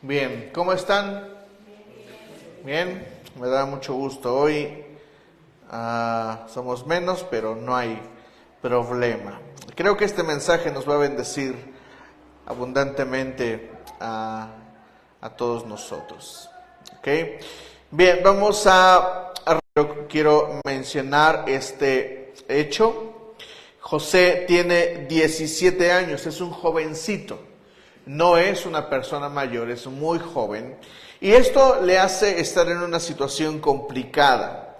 Bien, ¿cómo están? Bien, me da mucho gusto. Hoy somos menos, pero no hay problema. Creo que este mensaje nos va a bendecir abundantemente a todos nosotros. ¿Ok? Bien, quiero mencionar este hecho. José tiene 17 años, es un jovencito. No es una persona mayor, es muy joven. Y esto le hace estar en una situación complicada.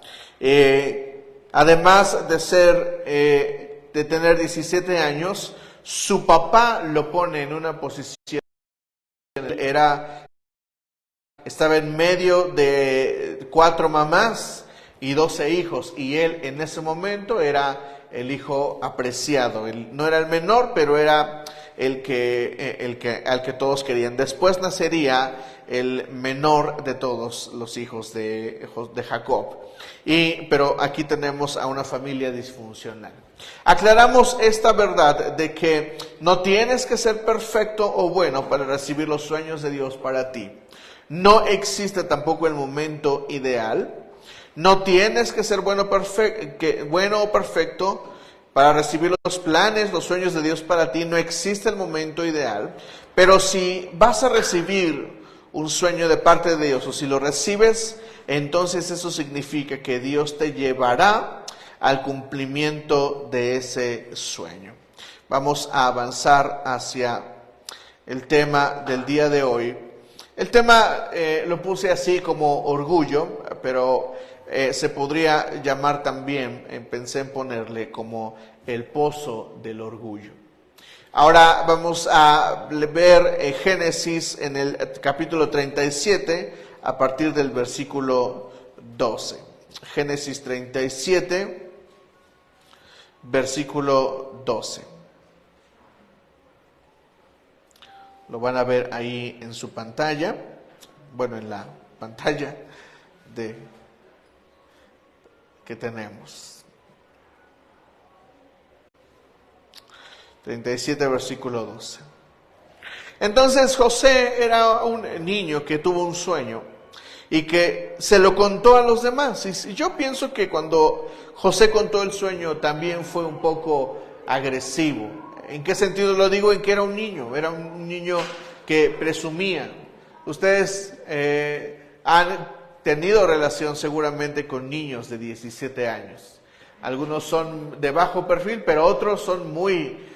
Además de tener 17 años, su papá lo pone en una posición. Estaba en medio de 4 mamás y 12 hijos. Y él en ese momento era el hijo apreciado. Él no era el menor, pero era al que todos querían. Después nacería el menor de todos los hijos de Jacob. Pero aquí tenemos a una familia disfuncional. Aclaramos esta verdad de que no tienes que ser perfecto o bueno para recibir los sueños de Dios para ti. No existe tampoco el momento ideal. No tienes que ser bueno o perfecto para recibir los planes, los sueños de Dios para ti. No existe el momento ideal. Pero si vas a recibir un sueño de parte de Dios, o si lo recibes, entonces eso significa que Dios te llevará al cumplimiento de ese sueño. Vamos a avanzar hacia el tema del día de hoy. El tema lo puse así como orgullo, pero se podría llamar también, pensé en ponerle como el pozo del orgullo. Ahora vamos a ver Génesis en el capítulo 37 a partir del versículo 12. Génesis 37, versículo 12. Lo van a ver ahí en su pantalla, en la pantalla que tenemos. 37, versículo 12. Entonces José era un niño que tuvo un sueño y que se lo contó a los demás. Y yo pienso que cuando José contó el sueño también fue un poco agresivo. ¿En qué sentido lo digo? En que era un niño que presumía. Ustedes han tenido relación seguramente con niños de 17 años. Algunos son de bajo perfil, pero otros son muy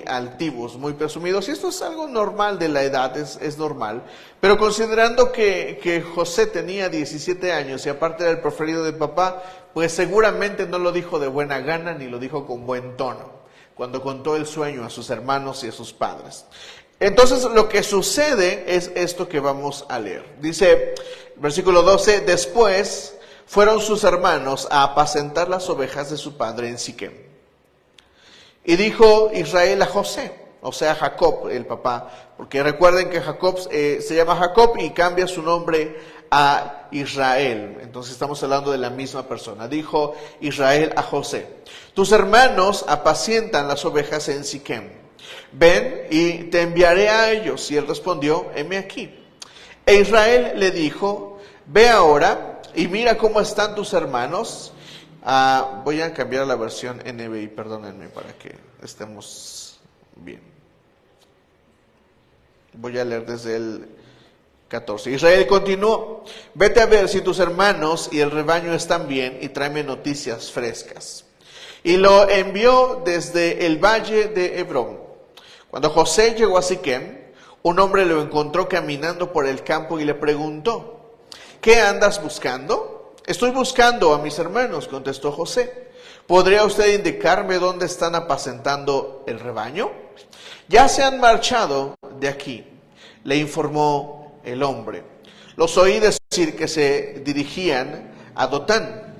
altivos, muy presumidos. Y esto es algo normal de la edad, es normal. Pero considerando que José tenía 17 años y aparte era el preferido de papá, pues seguramente no lo dijo de buena gana ni lo dijo con buen tono cuando contó el sueño a sus hermanos y a sus padres. Entonces lo que sucede es esto que vamos a leer. Dice, versículo 12, después fueron sus hermanos a apacentar las ovejas de su padre en Siquem. Y dijo Israel a José, o sea Jacob, el papá, porque recuerden que Jacob se llama Jacob y cambia su nombre a Israel. Entonces estamos hablando de la misma persona. Dijo Israel a José, tus hermanos apacientan las ovejas en Siquem. Ven y te enviaré a ellos. Y él respondió, heme aquí. E Israel le dijo, ve ahora y mira cómo están tus hermanos. Voy a cambiar la versión NBI, perdónenme para que estemos bien. Voy a leer desde el 14. Israel continuó, vete a ver si tus hermanos y el rebaño están bien y tráeme noticias frescas. Y lo envió desde el valle de Hebrón. Cuando José llegó a Siquem, un hombre lo encontró caminando por el campo y le preguntó, ¿qué andas buscando? Estoy buscando a mis hermanos, contestó José. ¿Podría usted indicarme dónde están apacentando el rebaño? Ya se han marchado de aquí, le informó el hombre. Los oí decir que se dirigían a Dotán.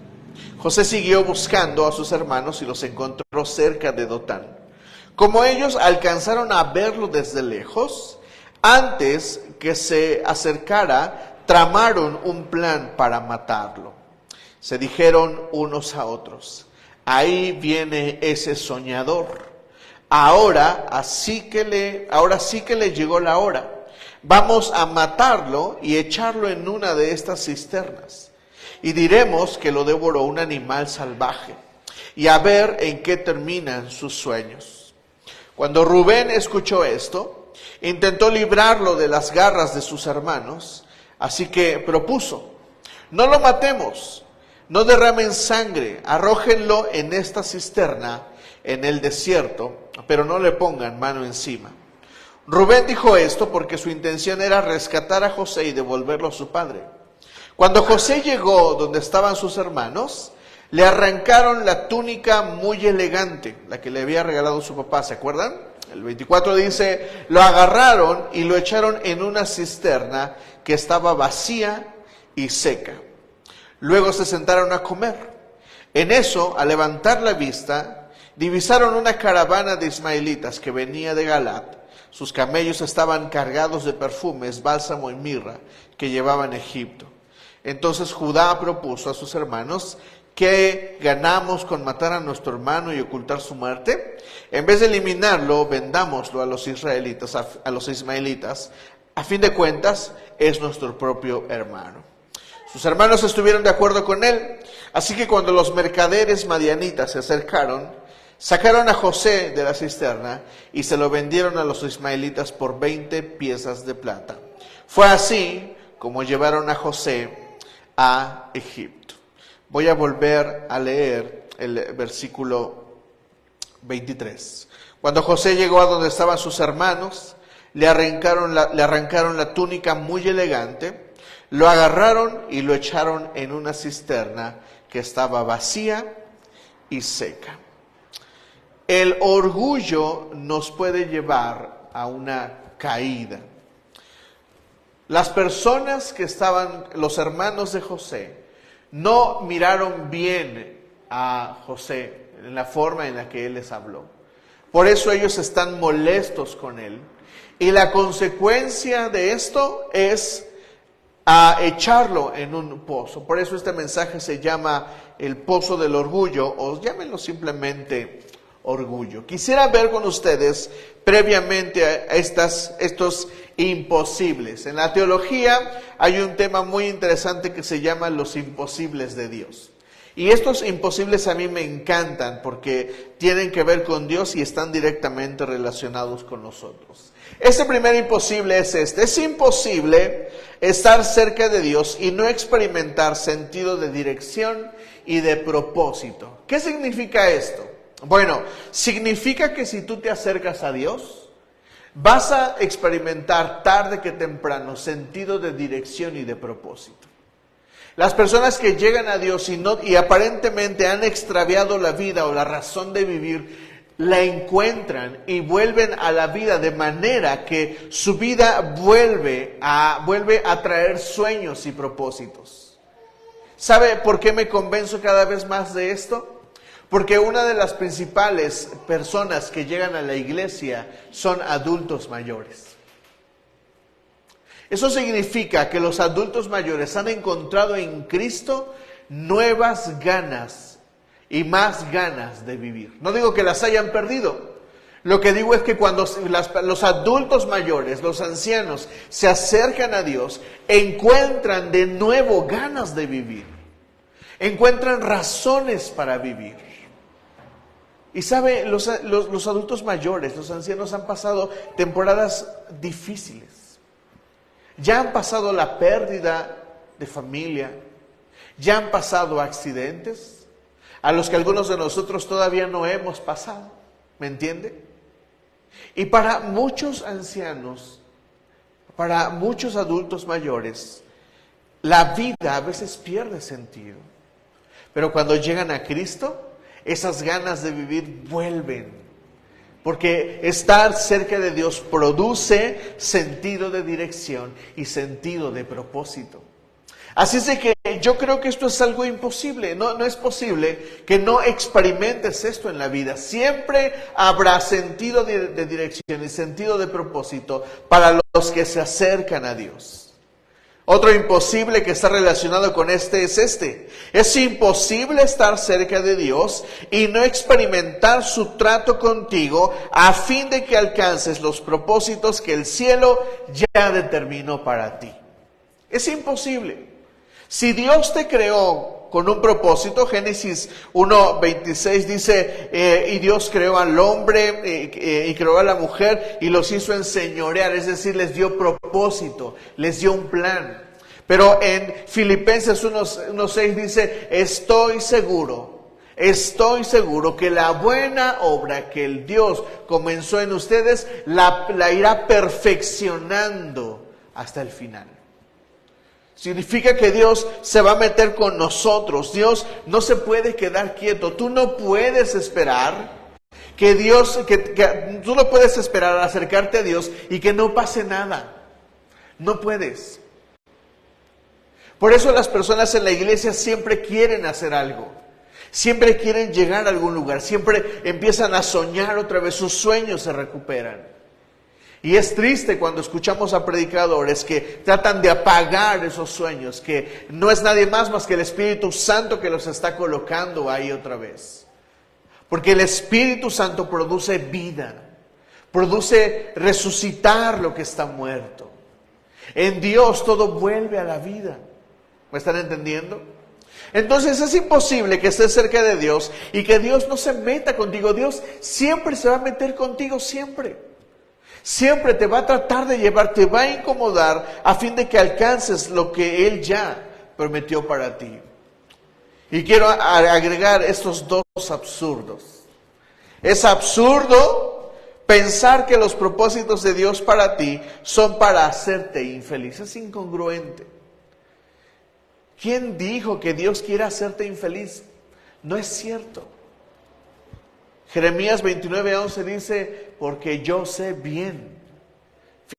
José siguió buscando a sus hermanos y los encontró cerca de Dotán. Como ellos alcanzaron a verlo desde lejos, antes que se acercara, tramaron un plan para matarlo. Se dijeron unos a otros, ahí viene ese soñador. Ahora sí que le llegó la hora. Vamos a matarlo y echarlo en una de estas cisternas. Y diremos que lo devoró un animal salvaje. Y a ver en qué terminan sus sueños. Cuando Rubén escuchó esto, intentó librarlo de las garras de sus hermanos. Así que propuso: no lo matemos, no derramen sangre, arrójenlo en esta cisterna en el desierto, pero no le pongan mano encima. Rubén dijo esto porque su intención era rescatar a José y devolverlo a su padre. Cuando José llegó donde estaban sus hermanos, le arrancaron la túnica muy elegante, la que le había regalado su papá, ¿se acuerdan? El 24 dice: lo agarraron y lo echaron en una cisterna que estaba vacía y seca. Luego se sentaron a comer. En eso, al levantar la vista, divisaron una caravana de ismaelitas que venía de Galat. Sus camellos estaban cargados de perfumes, bálsamo y mirra que llevaban a Egipto. Entonces Judá propuso a sus hermanos: ¿qué ganamos con matar a nuestro hermano y ocultar su muerte? En vez de eliminarlo, vendámoslo a los israelitas, a los ismaelitas. A fin de cuentas, es nuestro propio hermano. Sus hermanos estuvieron de acuerdo con él. Así que cuando los mercaderes madianitas se acercaron, sacaron a José de la cisterna y se lo vendieron a los ismaelitas por 20 piezas de plata. Fue así como llevaron a José a Egipto. Voy a volver a leer el versículo 23. Cuando José llegó a donde estaban sus hermanos, le arrancaron la túnica muy elegante, lo agarraron y lo echaron en una cisterna que estaba vacía y seca. El orgullo nos puede llevar a una caída. Las personas que estaban, los hermanos de José, no miraron bien a José en la forma en la que él les habló. Por eso ellos están molestos con él. Y la consecuencia de esto es a echarlo en un pozo. Por eso este mensaje se llama el pozo del orgullo, o llámenlo simplemente orgullo. Quisiera ver con ustedes previamente a estos imposibles. En la teología hay un tema muy interesante que se llama los imposibles de Dios. Y estos imposibles a mí me encantan porque tienen que ver con Dios y están directamente relacionados con nosotros. Este primer imposible es este: es imposible estar cerca de Dios y no experimentar sentido de dirección y de propósito. ¿Qué significa esto? Bueno, significa que si tú te acercas a Dios, vas a experimentar tarde que temprano sentido de dirección y de propósito. Las personas que llegan a Dios y aparentemente han extraviado la vida o la razón de vivir, la encuentran y vuelven a la vida de manera que su vida vuelve a traer sueños y propósitos. ¿Sabe por qué me convenzo cada vez más de esto? Porque una de las principales personas que llegan a la iglesia son adultos mayores. Eso significa que los adultos mayores han encontrado en Cristo nuevas ganas y más ganas de vivir. No digo que las hayan perdido. Lo que digo es que cuando los adultos mayores, los ancianos, se acercan a Dios, encuentran de nuevo ganas de vivir. Encuentran razones para vivir. Y sabe, los adultos mayores, los ancianos han pasado temporadas difíciles. Ya han pasado la pérdida de familia, ya han pasado accidentes, a los que algunos de nosotros todavía no hemos pasado, ¿me entiende? Y para muchos ancianos, para muchos adultos mayores, la vida a veces pierde sentido. Pero cuando llegan a Cristo, esas ganas de vivir vuelven. Porque estar cerca de Dios produce sentido de dirección y sentido de propósito. Así es de que yo creo que esto es algo imposible. No es posible que no experimentes esto en la vida. Siempre habrá sentido de dirección y sentido de propósito para los que se acercan a Dios. Otro imposible que está relacionado con este es este. Es imposible estar cerca de Dios y no experimentar su trato contigo a fin de que alcances los propósitos que el cielo ya determinó para ti. Es imposible. Si Dios te creó con un propósito, Génesis 1:26 dice, y Dios creó al hombre y creó a la mujer y los hizo enseñorear, es decir, les dio propósito, les dio un plan. Pero en Filipenses 1:6 dice, estoy seguro que la buena obra que el Dios comenzó en ustedes, la irá perfeccionando hasta el final. Significa que Dios se va a meter con nosotros. Dios no se puede quedar quieto. Tú no puedes esperar que Dios, tú no puedes esperar acercarte a Dios y que no pase nada. No puedes. Por eso las personas en la iglesia siempre quieren hacer algo. Siempre quieren llegar a algún lugar. Siempre empiezan a soñar otra vez. Sus sueños se recuperan. Y es triste cuando escuchamos a predicadores que tratan de apagar esos sueños, que no es nadie más que el Espíritu Santo que los está colocando ahí otra vez. Porque el Espíritu Santo produce vida, produce resucitar lo que está muerto. En Dios todo vuelve a la vida. ¿Me están entendiendo? Entonces es imposible que estés cerca de Dios y que Dios no se meta contigo. Dios siempre se va a meter contigo, siempre. Siempre te va a tratar de llevar, te va a incomodar a fin de que alcances lo que Él ya prometió para ti. Y quiero agregar estos dos absurdos. Es absurdo pensar que los propósitos de Dios para ti son para hacerte infeliz. Es incongruente. ¿Quién dijo que Dios quiere hacerte infeliz? No es cierto. Jeremías 29:11 dice, porque yo sé bien.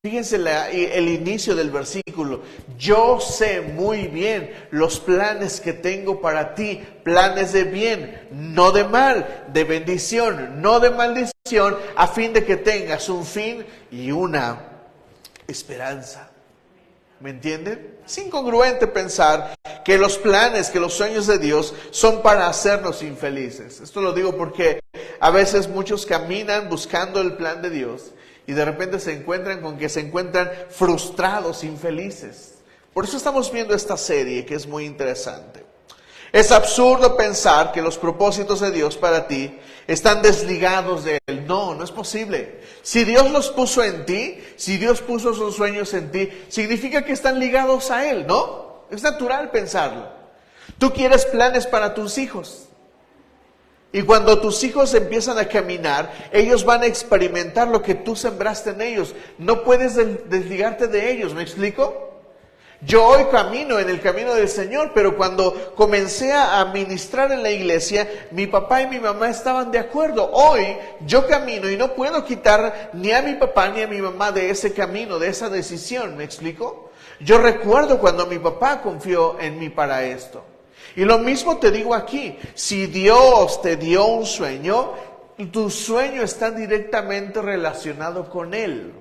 Fíjense el inicio del versículo. Yo sé muy bien los planes que tengo para ti, planes de bien, no de mal, de bendición, no de maldición, a fin de que tengas un fin y una esperanza. ¿Me entienden? Es incongruente pensar que los planes, que los sueños de Dios son para hacernos infelices. Esto lo digo porque a veces muchos caminan buscando el plan de Dios y de repente se encuentran con que se encuentran frustrados, infelices. Por eso estamos viendo esta serie que es muy interesante. Es absurdo pensar que los propósitos de Dios para ti están desligados de Él. No, no es posible. Si Dios los puso en ti, si Dios puso sus sueños en ti, significa que están ligados a Él, ¿no? Es natural pensarlo. Tú quieres planes para tus hijos. Y cuando tus hijos empiezan a caminar, ellos van a experimentar lo que tú sembraste en ellos. No puedes desligarte de ellos, ¿me explico? Yo hoy camino en el camino del Señor, pero cuando comencé a ministrar en la iglesia, mi papá y mi mamá estaban de acuerdo. Hoy yo camino y no puedo quitar ni a mi papá ni a mi mamá de ese camino, de esa decisión, ¿me explico? Yo recuerdo cuando mi papá confió en mí para esto. Y lo mismo te digo aquí, si Dios te dio un sueño, tu sueño está directamente relacionado con Él.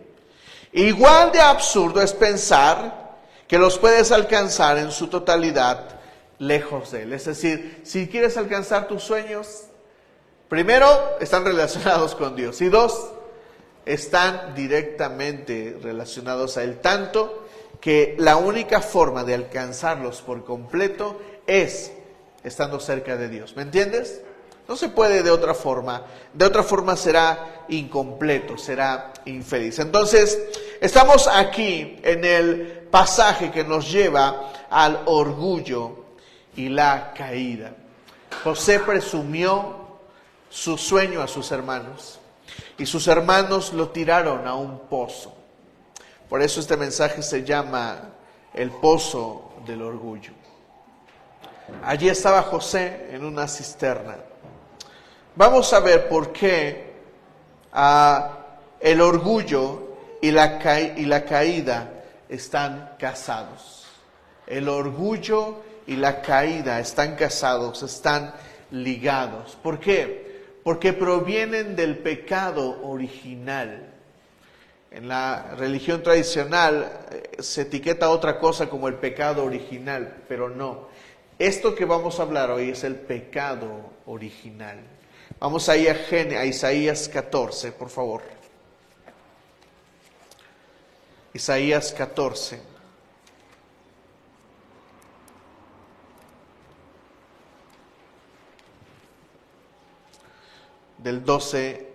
Igual de absurdo es pensar que los puedes alcanzar en su totalidad lejos de Él. Es decir, si quieres alcanzar tus sueños, primero, están relacionados con Dios. Y dos, están directamente relacionados a Él. Tanto que la única forma de alcanzarlos por completo es estando cerca de Dios. ¿Me entiendes? No se puede de otra forma. De otra forma será incompleto, será infeliz. Entonces, estamos aquí en el pasaje que nos lleva al orgullo y la caída. José presumió su sueño a sus hermanos y sus hermanos lo tiraron a un pozo. Por eso este mensaje se llama el pozo del orgullo. Allí estaba José en una cisterna. Vamos a ver por qué el orgullo y la caída están casados. El orgullo y la caída están casados, están ligados. ¿Por qué? Porque provienen del pecado original. En la religión tradicional se etiqueta otra cosa como el pecado original, pero no. Esto que vamos a hablar hoy es el pecado original. Vamos ahí a Isaías 14, por favor. Isaías 14. Del 12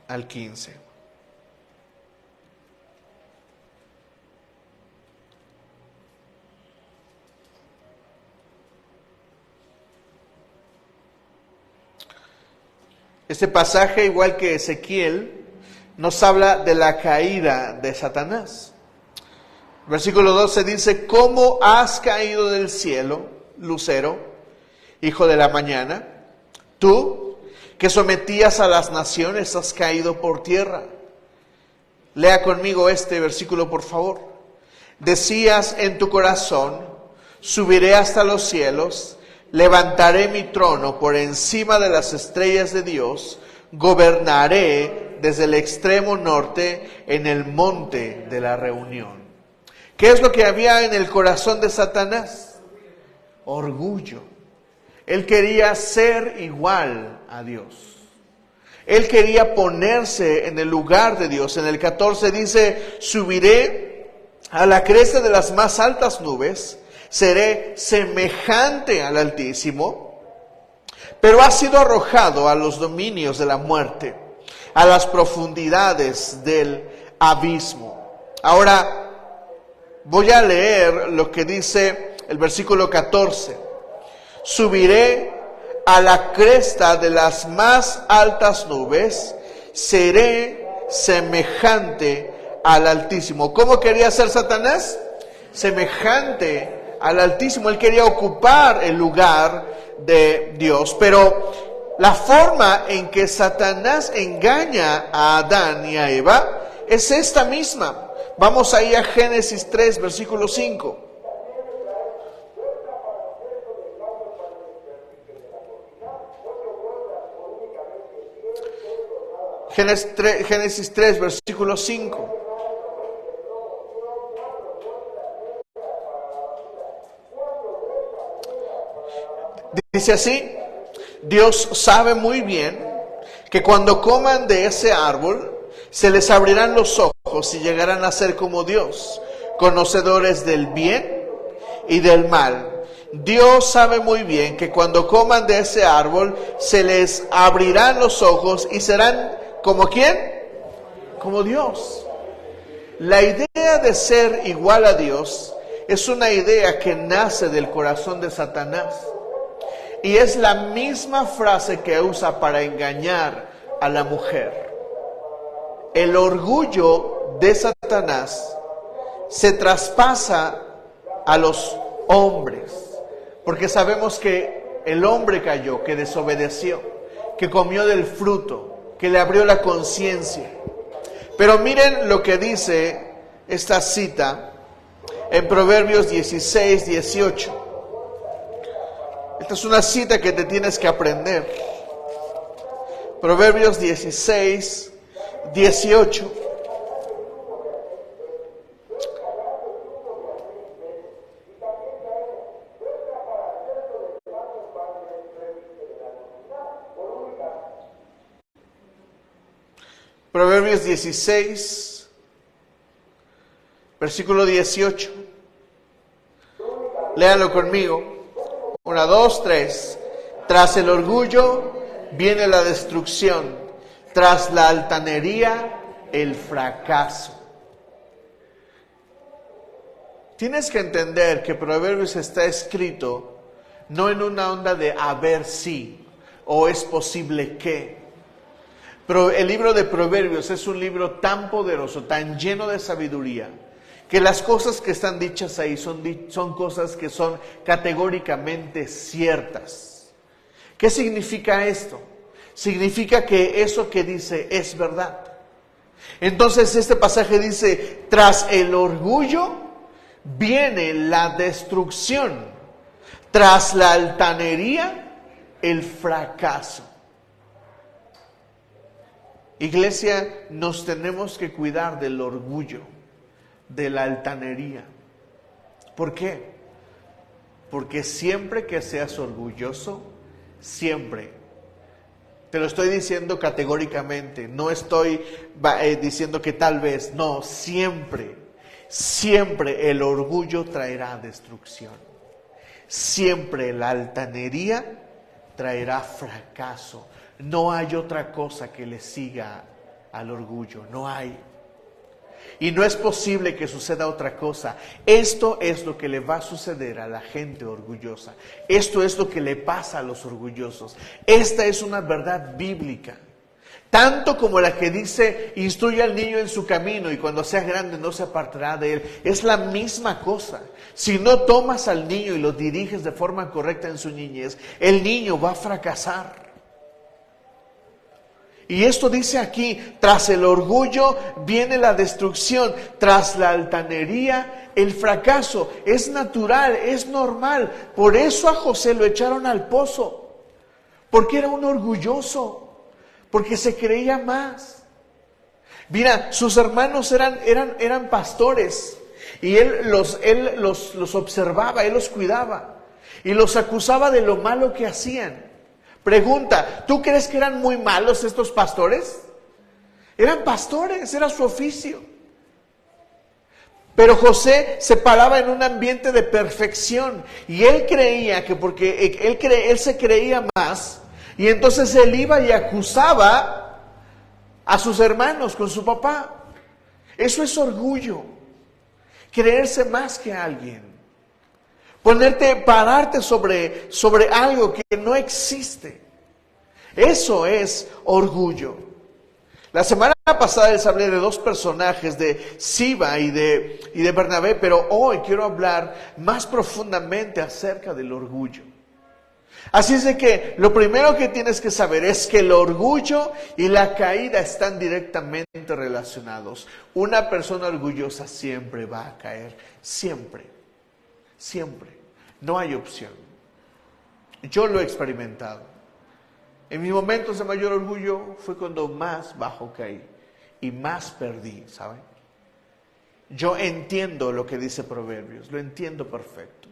al 15. Este pasaje, igual que Ezequiel, nos habla de la caída de Satanás. Versículo 12 dice: ¿Cómo has caído del cielo, lucero, hijo de la mañana? Tú, que sometías a las naciones, has caído por tierra. Lea conmigo este versículo, por favor. Decías en tu corazón: subiré hasta los cielos, levantaré mi trono por encima de las estrellas de Dios, gobernaré desde el extremo norte en el monte de la reunión. ¿Qué es lo que había en el corazón de Satanás? Orgullo. Él quería ser igual a Dios. Él quería ponerse en el lugar de Dios. En el 14 dice: subiré a la cresta de las más altas nubes, seré semejante al Altísimo, pero ha sido arrojado a los dominios de la muerte, a las profundidades del abismo. Ahora voy a leer lo que dice el versículo 14. Subiré a la cresta de las más altas nubes, seré semejante al Altísimo. ¿Cómo quería ser Satanás? Semejante al Altísimo. Él quería ocupar el lugar de Dios. Pero la forma en que Satanás engaña a Adán y a Eva es esta misma. Vamos ahí a Génesis 3, versículo 5. Génesis 3, versículo 5. Dice así: Dios sabe muy bien que cuando coman de ese árbol, se les abrirán los ojos y llegarán a ser como Dios, conocedores del bien y del mal. Dios sabe muy bien que cuando coman de ese árbol, se les abrirán los ojos y serán ¿como quién? Como Dios. La idea de ser igual a Dios es una idea que nace del corazón de Satanás. Y es la misma frase que usa para engañar a la mujer. El orgullo de Satanás se traspasa a los hombres, porque sabemos que el hombre cayó, que desobedeció, que comió del fruto, que le abrió la conciencia. Pero miren lo que dice esta cita en Proverbios 16, 18. Esta es una cita que te tienes que aprender. Proverbios 16, 18. Proverbios 16, versículo 18. Léanlo conmigo. 1, 2, 3. Tras el orgullo viene la destrucción, tras la altanería el fracaso. Tienes que entender que Proverbios está escrito no en una onda de a ver si o es posible que. Pero el libro de Proverbios es un libro tan poderoso, tan lleno de sabiduría, que las cosas que están dichas ahí son cosas que son categóricamente ciertas. ¿Qué significa esto? Significa que eso que dice es verdad. Entonces este pasaje dice: tras el orgullo viene la destrucción, tras la altanería el fracaso. Iglesia, nos tenemos que cuidar del orgullo, de la altanería. ¿Por qué? Porque siempre que seas orgulloso, siempre, te lo estoy diciendo categóricamente, no estoy diciendo que tal vez, no, siempre el orgullo traerá destrucción. Siempre la altanería traerá fracaso. No hay otra cosa que le siga al orgullo, no hay. Y no es posible que suceda otra cosa. Esto es lo que le va a suceder a la gente orgullosa. Esto es lo que le pasa a los orgullosos. Esta es una verdad bíblica. Tanto como la que dice, instruye al niño en su camino y cuando sea grande no se apartará de él. Es la misma cosa. Si no tomas al niño y lo diriges de forma correcta en su niñez, el niño va a fracasar. Y esto dice aquí, tras el orgullo viene la destrucción, tras la altanería el fracaso. Es natural, es normal. Por eso a José lo echaron al pozo, porque era un orgulloso, porque se creía más. Mira, sus hermanos eran pastores y él los observaba, él los cuidaba y los acusaba de lo malo que hacían. Pregunta, ¿tú crees que eran muy malos estos pastores? Eran pastores, era su oficio. Pero José se paraba en un ambiente de perfección y él creía que porque él se creía más y entonces él iba y acusaba a sus hermanos con su papá. Eso es orgullo, creerse más que alguien. Pararte sobre algo que no existe. Eso es orgullo. La semana pasada les hablé de dos personajes, de Siba y de Bernabé, pero hoy quiero hablar más profundamente acerca del orgullo. Así es de que lo primero que tienes que saber es que el orgullo y la caída están directamente relacionados. Una persona orgullosa siempre va a caer, siempre. No hay opción. Yo lo he experimentado. En mis momentos de mayor orgullo fue cuando más bajo caí y más perdí, ¿saben? Yo entiendo lo que dice Proverbios, lo entiendo perfecto.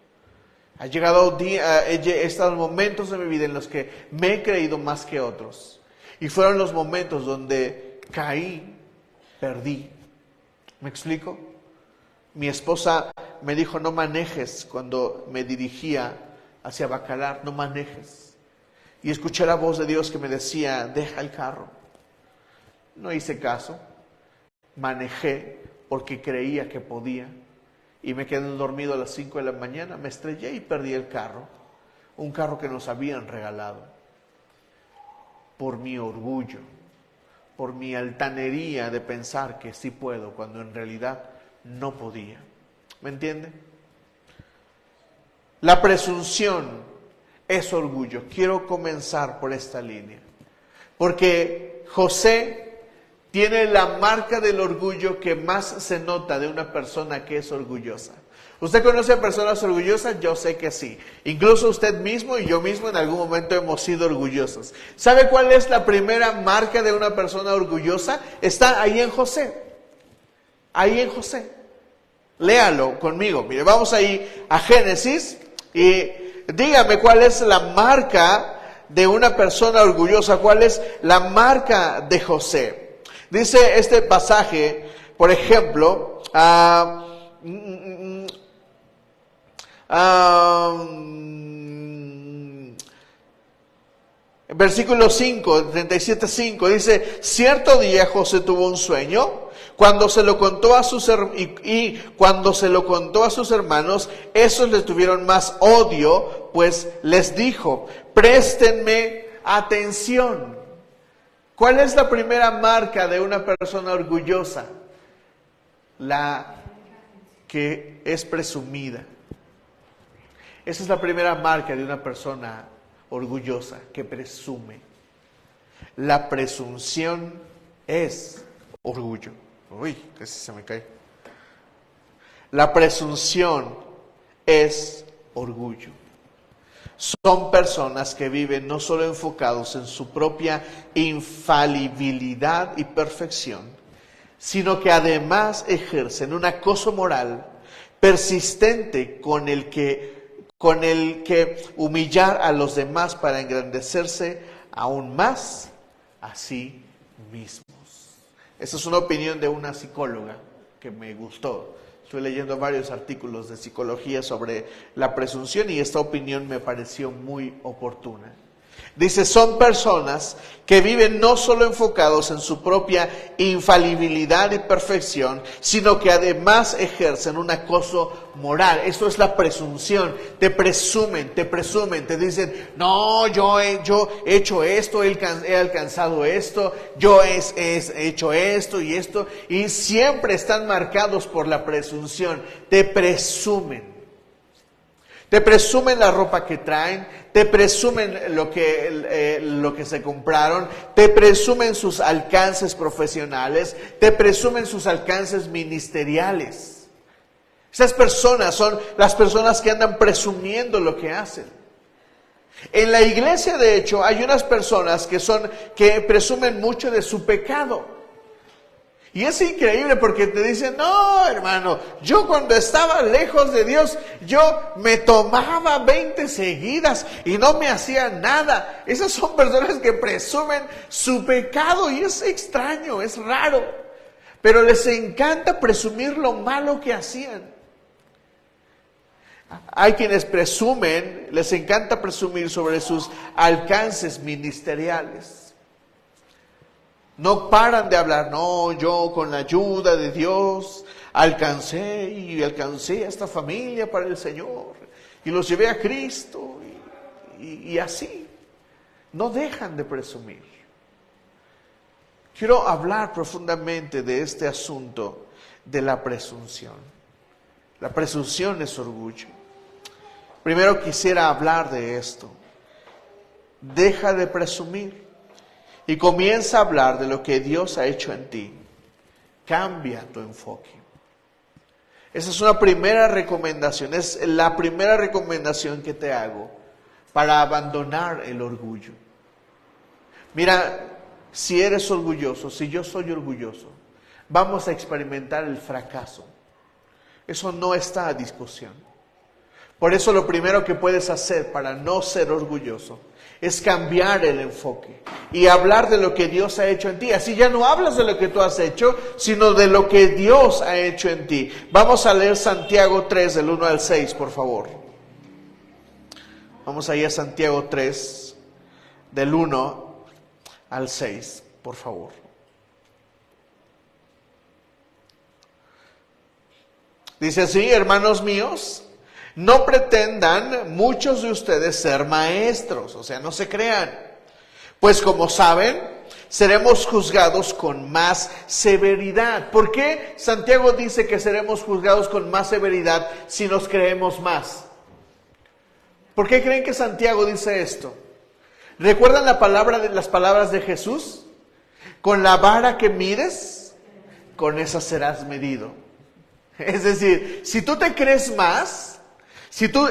He estado en momentos de mi vida en los que me he creído más que otros. Y fueron los momentos donde caí, perdí. ¿Me explico? Mi esposa me dijo, no manejes cuando me dirigía hacia Bacalar, no manejes. Y escuché la voz de Dios que me decía, deja el carro. No hice caso, manejé porque creía que podía. Y me quedé dormido a las 5 de la mañana, me estrellé y perdí el carro. Un carro que nos habían regalado. Por mi orgullo, por mi altanería de pensar que sí puedo, cuando en realidad no podía. ¿Me entiende? La presunción es orgullo. Quiero comenzar por esta línea. Porque José tiene la marca del orgullo que más se nota de una persona que es orgullosa. ¿Usted conoce a personas orgullosas? Yo sé que sí. Incluso usted mismo y yo mismo en algún momento hemos sido orgullosos. ¿Sabe cuál es la primera marca de una persona orgullosa? Está ahí en José. Ahí en José. Léalo conmigo. Mire, vamos ahí a Génesis y dígame cuál es la marca de una persona orgullosa. ¿Cuál es la marca de José? Dice este pasaje, por ejemplo, versículo 5, 37:5, dice, cierto día José tuvo un sueño, cuando se lo contó a sus hermanos, esos le tuvieron más odio, pues les dijo, préstenme atención. ¿Cuál es la primera marca de una persona orgullosa? La que es presumida. Esa es la primera marca de una persona orgullosa, que presume. La presunción es orgullo. Uy, casi se me cae. La presunción es orgullo. son personas que viven no solo enfocados en su propia infalibilidad y perfección, sino que además ejercen un acoso moral persistente con el que humillar a los demás para engrandecerse aún más a sí mismos. Esa es una opinión de una psicóloga que me gustó. Estoy leyendo varios artículos de psicología sobre la presunción y esta opinión me pareció muy oportuna. Dice, son personas que viven no solo enfocados en su propia infalibilidad y perfección, sino que además ejercen un acoso moral. Esto es la presunción. Te presumen, te dicen, no, yo he hecho esto, he alcanzado esto, yo he hecho esto, y siempre están marcados por la presunción. Te presumen. Te presumen la ropa que traen, te presumen lo que se compraron, te presumen sus alcances profesionales, te presumen sus alcances ministeriales. Esas personas son las personas que andan presumiendo lo que hacen. En la iglesia, de hecho, hay unas personas que presumen mucho de su pecado. Y es increíble porque te dicen, no, hermano, yo cuando estaba lejos de Dios, yo me tomaba 20 seguidas y no me hacía nada. Esas son personas que presumen su pecado y es extraño, es raro. Pero les encanta presumir lo malo que hacían. Hay quienes presumen, les encanta presumir sobre sus alcances ministeriales. No paran de hablar, no, yo con la ayuda de Dios alcancé a esta familia para el Señor y los llevé a Cristo y así. No dejan de presumir. Quiero hablar profundamente de este asunto de la presunción. La presunción es orgullo. Primero quisiera hablar de esto. Deja de presumir. Y comienza a hablar de lo que Dios ha hecho en ti. Cambia tu enfoque. Esa es una primera recomendación. Es la primera recomendación que te hago para abandonar el orgullo. Mira, si eres orgulloso, si yo soy orgulloso, vamos a experimentar el fracaso. Eso no está a discusión. Por eso lo primero que puedes hacer para no ser orgulloso es cambiar el enfoque y hablar de lo que Dios ha hecho en ti. Así ya no hablas de lo que tú has hecho, sino de lo que Dios ha hecho en ti. Vamos a leer Santiago 3, del 1 al 6, por favor. Vamos ahí a Santiago 3, del 1 al 6, por favor. Dice así, hermanos míos, no pretendan muchos de ustedes ser maestros, o sea, no se crean. Pues como saben, seremos juzgados con más severidad. ¿Por qué Santiago dice que seremos juzgados con más severidad si nos creemos más? ¿Por qué creen que Santiago dice esto? ¿Recuerdan las palabras de Jesús? Con la vara que mides, con esa serás medido. Es decir, si tú te crees más, si tú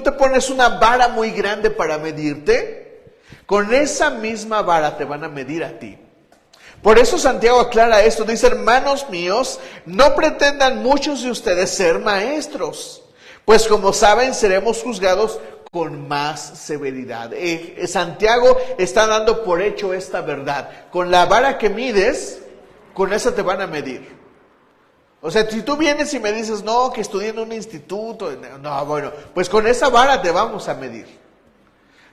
te pones una vara muy grande para medirte, con esa misma vara te van a medir a ti. Por eso Santiago aclara esto, dice, hermanos míos, no pretendan muchos de ustedes ser maestros, pues como saben seremos juzgados con más severidad. Santiago está dando por hecho esta verdad. Con la vara que mides, con esa te van a medir. O sea, si tú vienes y me dices, no, que estudié en un instituto, no, bueno, pues con esa vara te vamos a medir.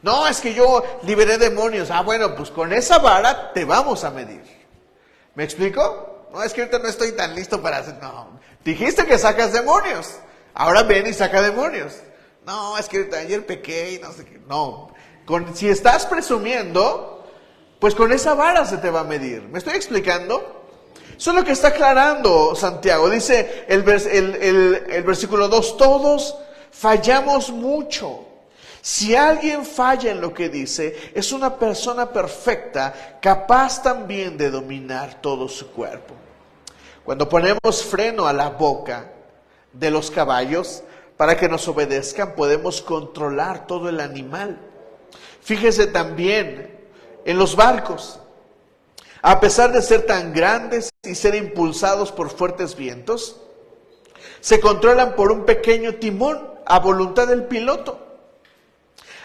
No, es que yo liberé demonios. Bueno, pues con esa vara te vamos a medir. ¿Me explico? No, es que ahorita no estoy tan listo para hacer, no. Dijiste que sacas demonios, ahora ven y saca demonios. No, es que ayer pequé y no sé qué. No, si estás presumiendo, pues con esa vara se te va a medir. ¿Me estoy explicando? Eso es lo que está aclarando Santiago. Dice el versículo 2, todos fallamos mucho. Si alguien falla en lo que dice, es una persona perfecta, capaz también de dominar todo su cuerpo. Cuando ponemos freno a la boca de los caballos para que nos obedezcan, podemos controlar todo el animal. Fíjese también en los barcos. A pesar de ser tan grandes y ser impulsados por fuertes vientos, se controlan por un pequeño timón a voluntad del piloto.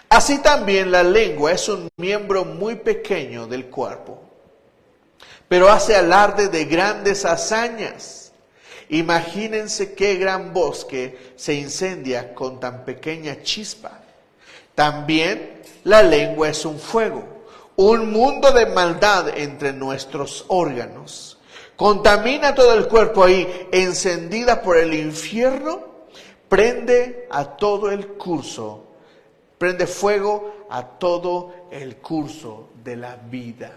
Así también la lengua es un miembro muy pequeño del cuerpo, pero hace alarde de grandes hazañas. Imagínense qué gran bosque se incendia con tan pequeña chispa. También la lengua es un fuego, un mundo de maldad entre nuestros órganos. Contamina todo el cuerpo ahí, encendida por el infierno, prende fuego a todo el curso de la vida.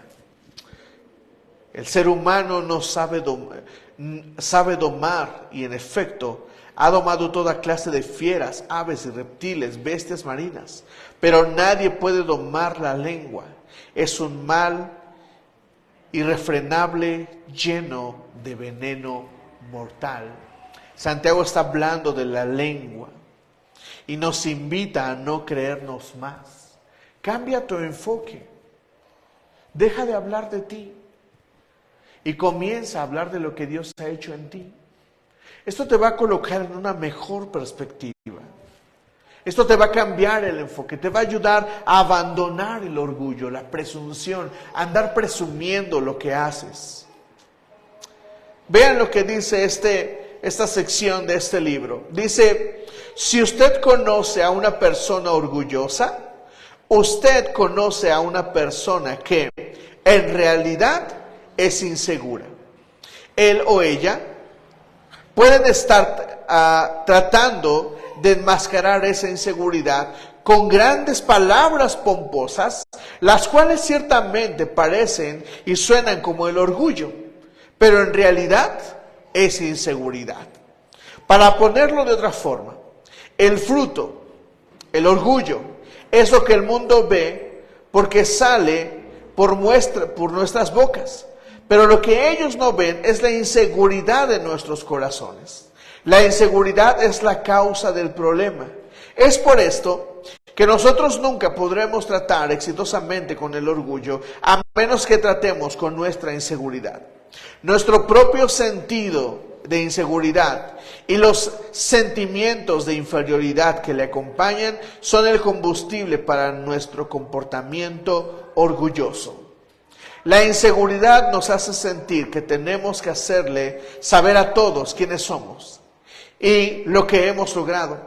El ser humano no sabe domar y en efecto ha domado toda clase de fieras, aves y reptiles, bestias marinas, pero nadie puede domar la lengua. Es un mal irrefrenable, lleno de veneno mortal. Santiago está hablando de la lengua y nos invita a no creernos más. Cambia tu enfoque. Deja de hablar de ti y comienza a hablar de lo que Dios ha hecho en ti. Esto te va a colocar en una mejor perspectiva. Esto te va a cambiar el enfoque, te va a ayudar a abandonar el orgullo, la presunción, a andar presumiendo lo que haces. Vean lo que dice esta sección de este libro. Dice, si usted conoce a una persona orgullosa, usted conoce a una persona que en realidad es insegura. Él o ella pueden estar tratando de enmascarar esa inseguridad con grandes palabras pomposas, las cuales ciertamente parecen y suenan como el orgullo, pero en realidad es inseguridad. Para ponerlo de otra forma, el fruto, el orgullo, es lo que el mundo ve porque sale por nuestras bocas. Pero lo que ellos no ven es la inseguridad de nuestros corazones. La inseguridad es la causa del problema. Es por esto que nosotros nunca podremos tratar exitosamente con el orgullo a menos que tratemos con nuestra inseguridad. Nuestro propio sentido de inseguridad y los sentimientos de inferioridad que le acompañan son el combustible para nuestro comportamiento orgulloso. La inseguridad nos hace sentir que tenemos que hacerle saber a todos quiénes somos y lo que hemos logrado.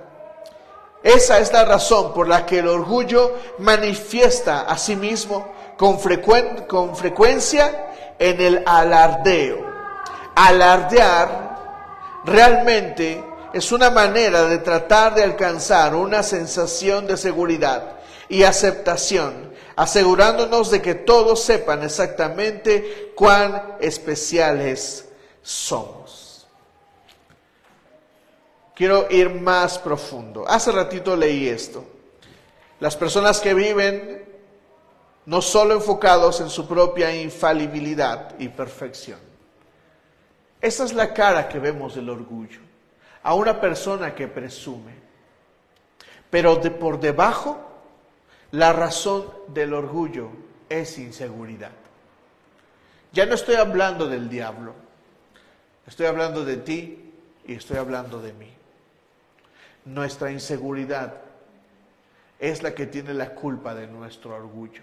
Esa es la razón por la que el orgullo manifiesta a sí mismo con frecuencia en el alardeo. Alardear realmente es una manera de tratar de alcanzar una sensación de seguridad y aceptación, asegurándonos de que todos sepan exactamente cuán especiales somos. Quiero ir más profundo. Hace ratito leí esto. Las personas que viven no solo enfocados en su propia infalibilidad y perfección. Esa es la cara que vemos del orgullo. A una persona que presume. Pero por debajo, la razón del orgullo es inseguridad. Ya no estoy hablando del diablo. Estoy hablando de ti y estoy hablando de mí. Nuestra inseguridad es la que tiene la culpa de nuestro orgullo.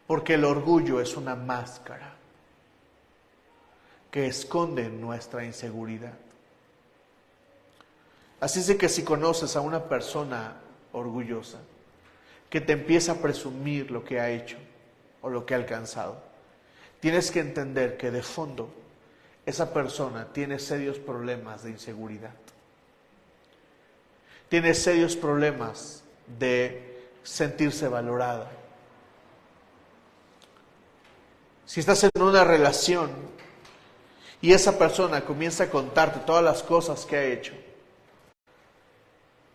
Porque el orgullo es una máscara que esconde nuestra inseguridad. Así es de que si conoces a una persona orgullosa que te empieza a presumir lo que ha hecho o lo que ha alcanzado, tienes que entender que de fondo esa persona tiene serios problemas de inseguridad. Tiene serios problemas de sentirse valorada. Si estás en una relación y esa persona comienza a contarte todas las cosas que ha hecho,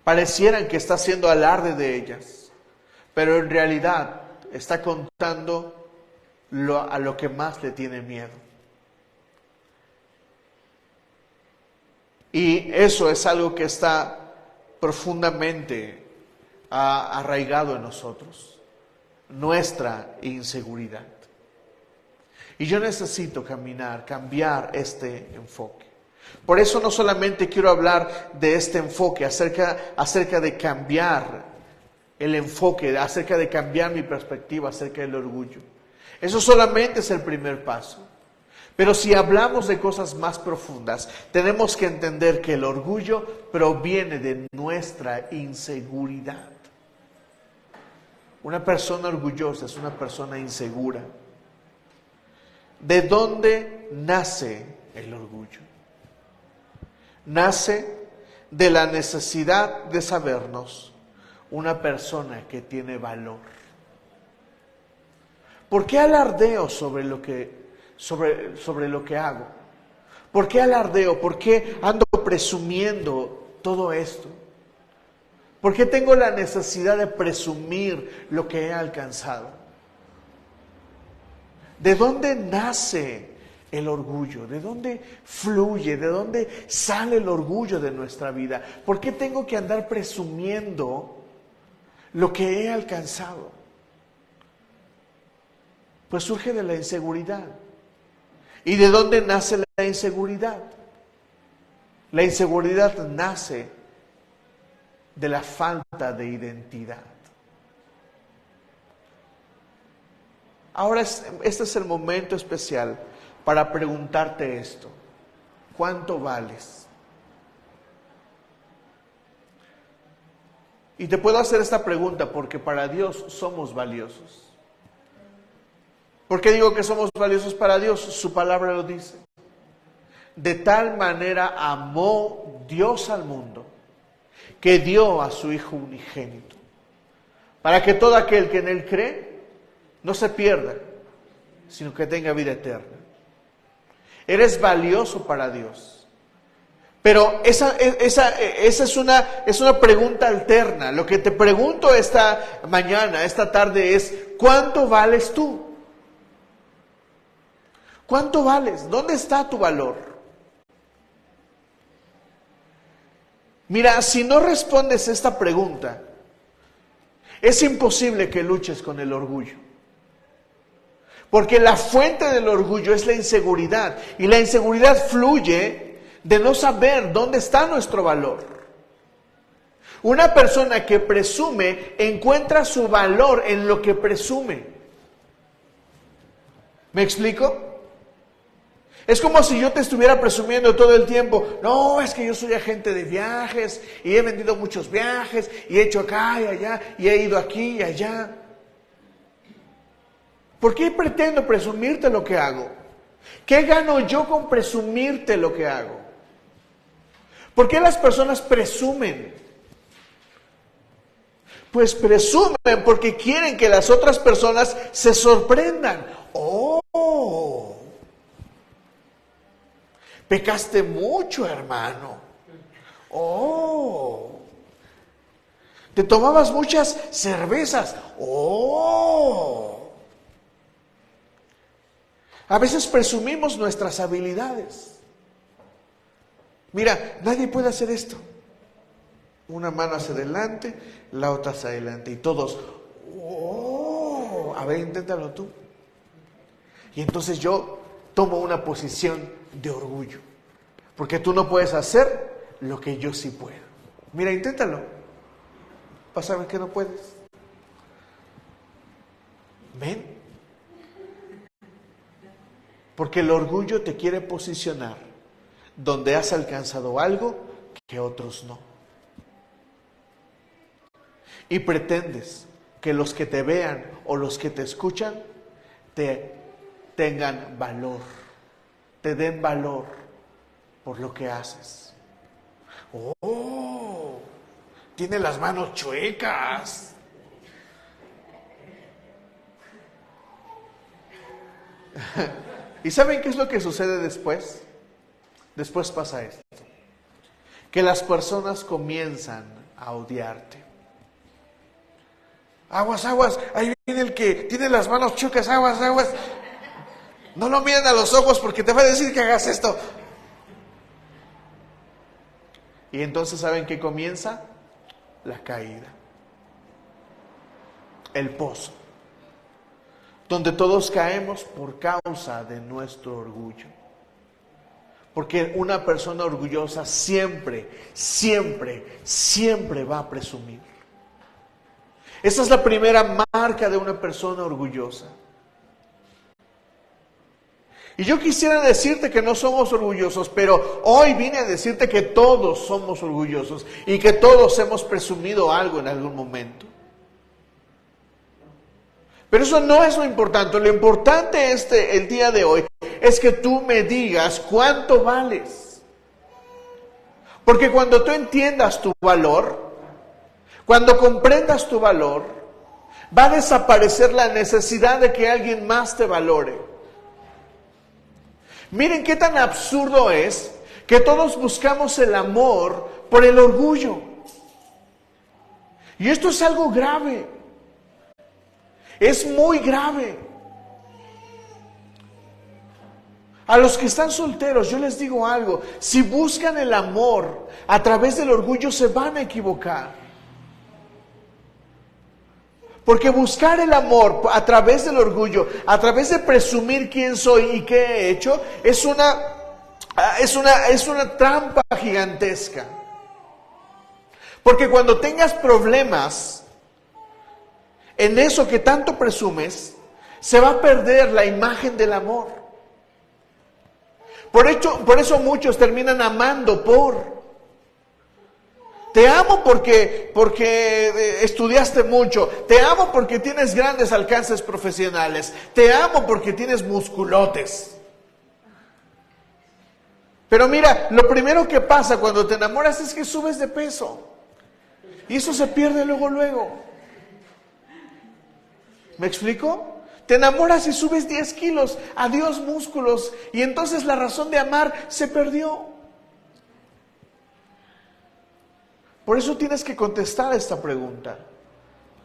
parecieran que está haciendo alarde de ellas, pero en realidad está contando a lo que más le tiene miedo. Y eso es algo que está profundamente arraigado en nosotros, nuestra inseguridad. Y yo necesito cambiar este enfoque. Por eso no solamente quiero hablar de este enfoque, acerca de cambiar el enfoque, acerca de cambiar mi perspectiva acerca del orgullo. Eso solamente es el primer paso. Pero si hablamos de cosas más profundas, tenemos que entender que el orgullo proviene de nuestra inseguridad. Una persona orgullosa es una persona insegura. ¿De dónde nace el orgullo? Nace de la necesidad de sabernos una persona que tiene valor. ¿Por qué alardeo sobre lo que hago? ¿Por qué alardeo? ¿Por qué ando presumiendo todo esto? ¿Por qué tengo la necesidad de presumir lo que he alcanzado? ¿De dónde nace el orgullo? ¿De dónde fluye? ¿De dónde sale el orgullo de nuestra vida? ¿Por qué tengo que andar presumiendo lo que he alcanzado? Pues surge de la inseguridad. ¿Y de dónde nace la inseguridad? La inseguridad nace de la falta de identidad. Ahora este es el momento especial para preguntarte esto. ¿Cuánto vales? Y te puedo hacer esta pregunta porque para Dios somos valiosos. ¿Por qué digo que somos valiosos para Dios? Su palabra lo dice. De tal manera amó Dios al mundo que dio a su Hijo unigénito, para que todo aquel que en Él cree no se pierda, sino que tenga vida eterna. Eres valioso para Dios. Pero esa es una pregunta alterna. Lo que te pregunto esta mañana, esta tarde es, ¿cuánto vales tú? ¿Cuánto vales? ¿Dónde está tu valor? Mira, si no respondes esta pregunta, es imposible que luches con el orgullo. Porque la fuente del orgullo es la inseguridad. Y la inseguridad fluye de no saber dónde está nuestro valor. Una persona que presume encuentra su valor en lo que presume. ¿Me explico? Es como si yo te estuviera presumiendo todo el tiempo. No, es que yo soy agente de viajes y he vendido muchos viajes y he hecho acá y allá y he ido aquí y allá. ¿Por qué pretendo presumirte lo que hago? ¿Qué gano yo con presumirte lo que hago? ¿Por qué las personas presumen? Pues presumen porque quieren que las otras personas se sorprendan. ¡Oh! Pecaste mucho, hermano. ¡Oh! Te tomabas muchas cervezas. ¡Oh! A veces presumimos nuestras habilidades. Mira, nadie puede hacer esto. Una mano hacia adelante, la otra hacia adelante. Y todos, ¡oh! A ver, inténtalo tú. Y entonces yo tomo una posición de orgullo, porque tú no puedes hacer lo que yo sí puedo. Mira, inténtalo. Vas a ver que no puedes. ¿Ven? Porque el orgullo te quiere posicionar donde has alcanzado algo que otros no. Y pretendes que los que te vean o los que te escuchan te tengan valor, te den valor por lo que haces. ¡Oh! Tiene las manos chuecas. ¿Y saben qué es lo que sucede después? Después pasa esto. Que las personas comienzan a odiarte. Aguas, aguas, ahí viene el que tiene las manos chuecas, aguas, aguas. No lo miren a los ojos porque te va a decir que hagas esto. Y entonces, ¿saben qué comienza? La caída. El pozo. Donde todos caemos por causa de nuestro orgullo. Porque una persona orgullosa siempre va a presumir. Esa es la primera marca de una persona orgullosa. Y yo quisiera decirte que no somos orgullosos, pero hoy vine a decirte que todos somos orgullosos y que todos hemos presumido algo en algún momento. Pero eso no es lo importante. Lo importante el día de hoy es que tú me digas cuánto vales. Porque cuando tú entiendas tu valor, cuando comprendas tu valor, va a desaparecer la necesidad de que alguien más te valore. Miren qué tan absurdo es que todos buscamos el amor por el orgullo. Y esto es algo grave. Es muy grave. A los que están solteros, yo les digo algo. Si buscan el amor a través del orgullo, se van a equivocar. Porque buscar el amor a través del orgullo, a través de presumir quién soy y qué he hecho, es una trampa gigantesca. Porque cuando tengas problemas en eso que tanto presumes, se va a perder la imagen del amor. Por eso muchos terminan amando por. Te amo porque estudiaste mucho. Te amo porque tienes grandes alcances profesionales. Te amo porque tienes musculotes. Pero mira, lo primero que pasa cuando te enamoras es que subes de peso. Y eso se pierde luego. ¿Me explico? Te enamoras y subes 10 kilos. Adiós músculos. Y entonces la razón de amar se perdió. Por eso tienes que contestar esta pregunta.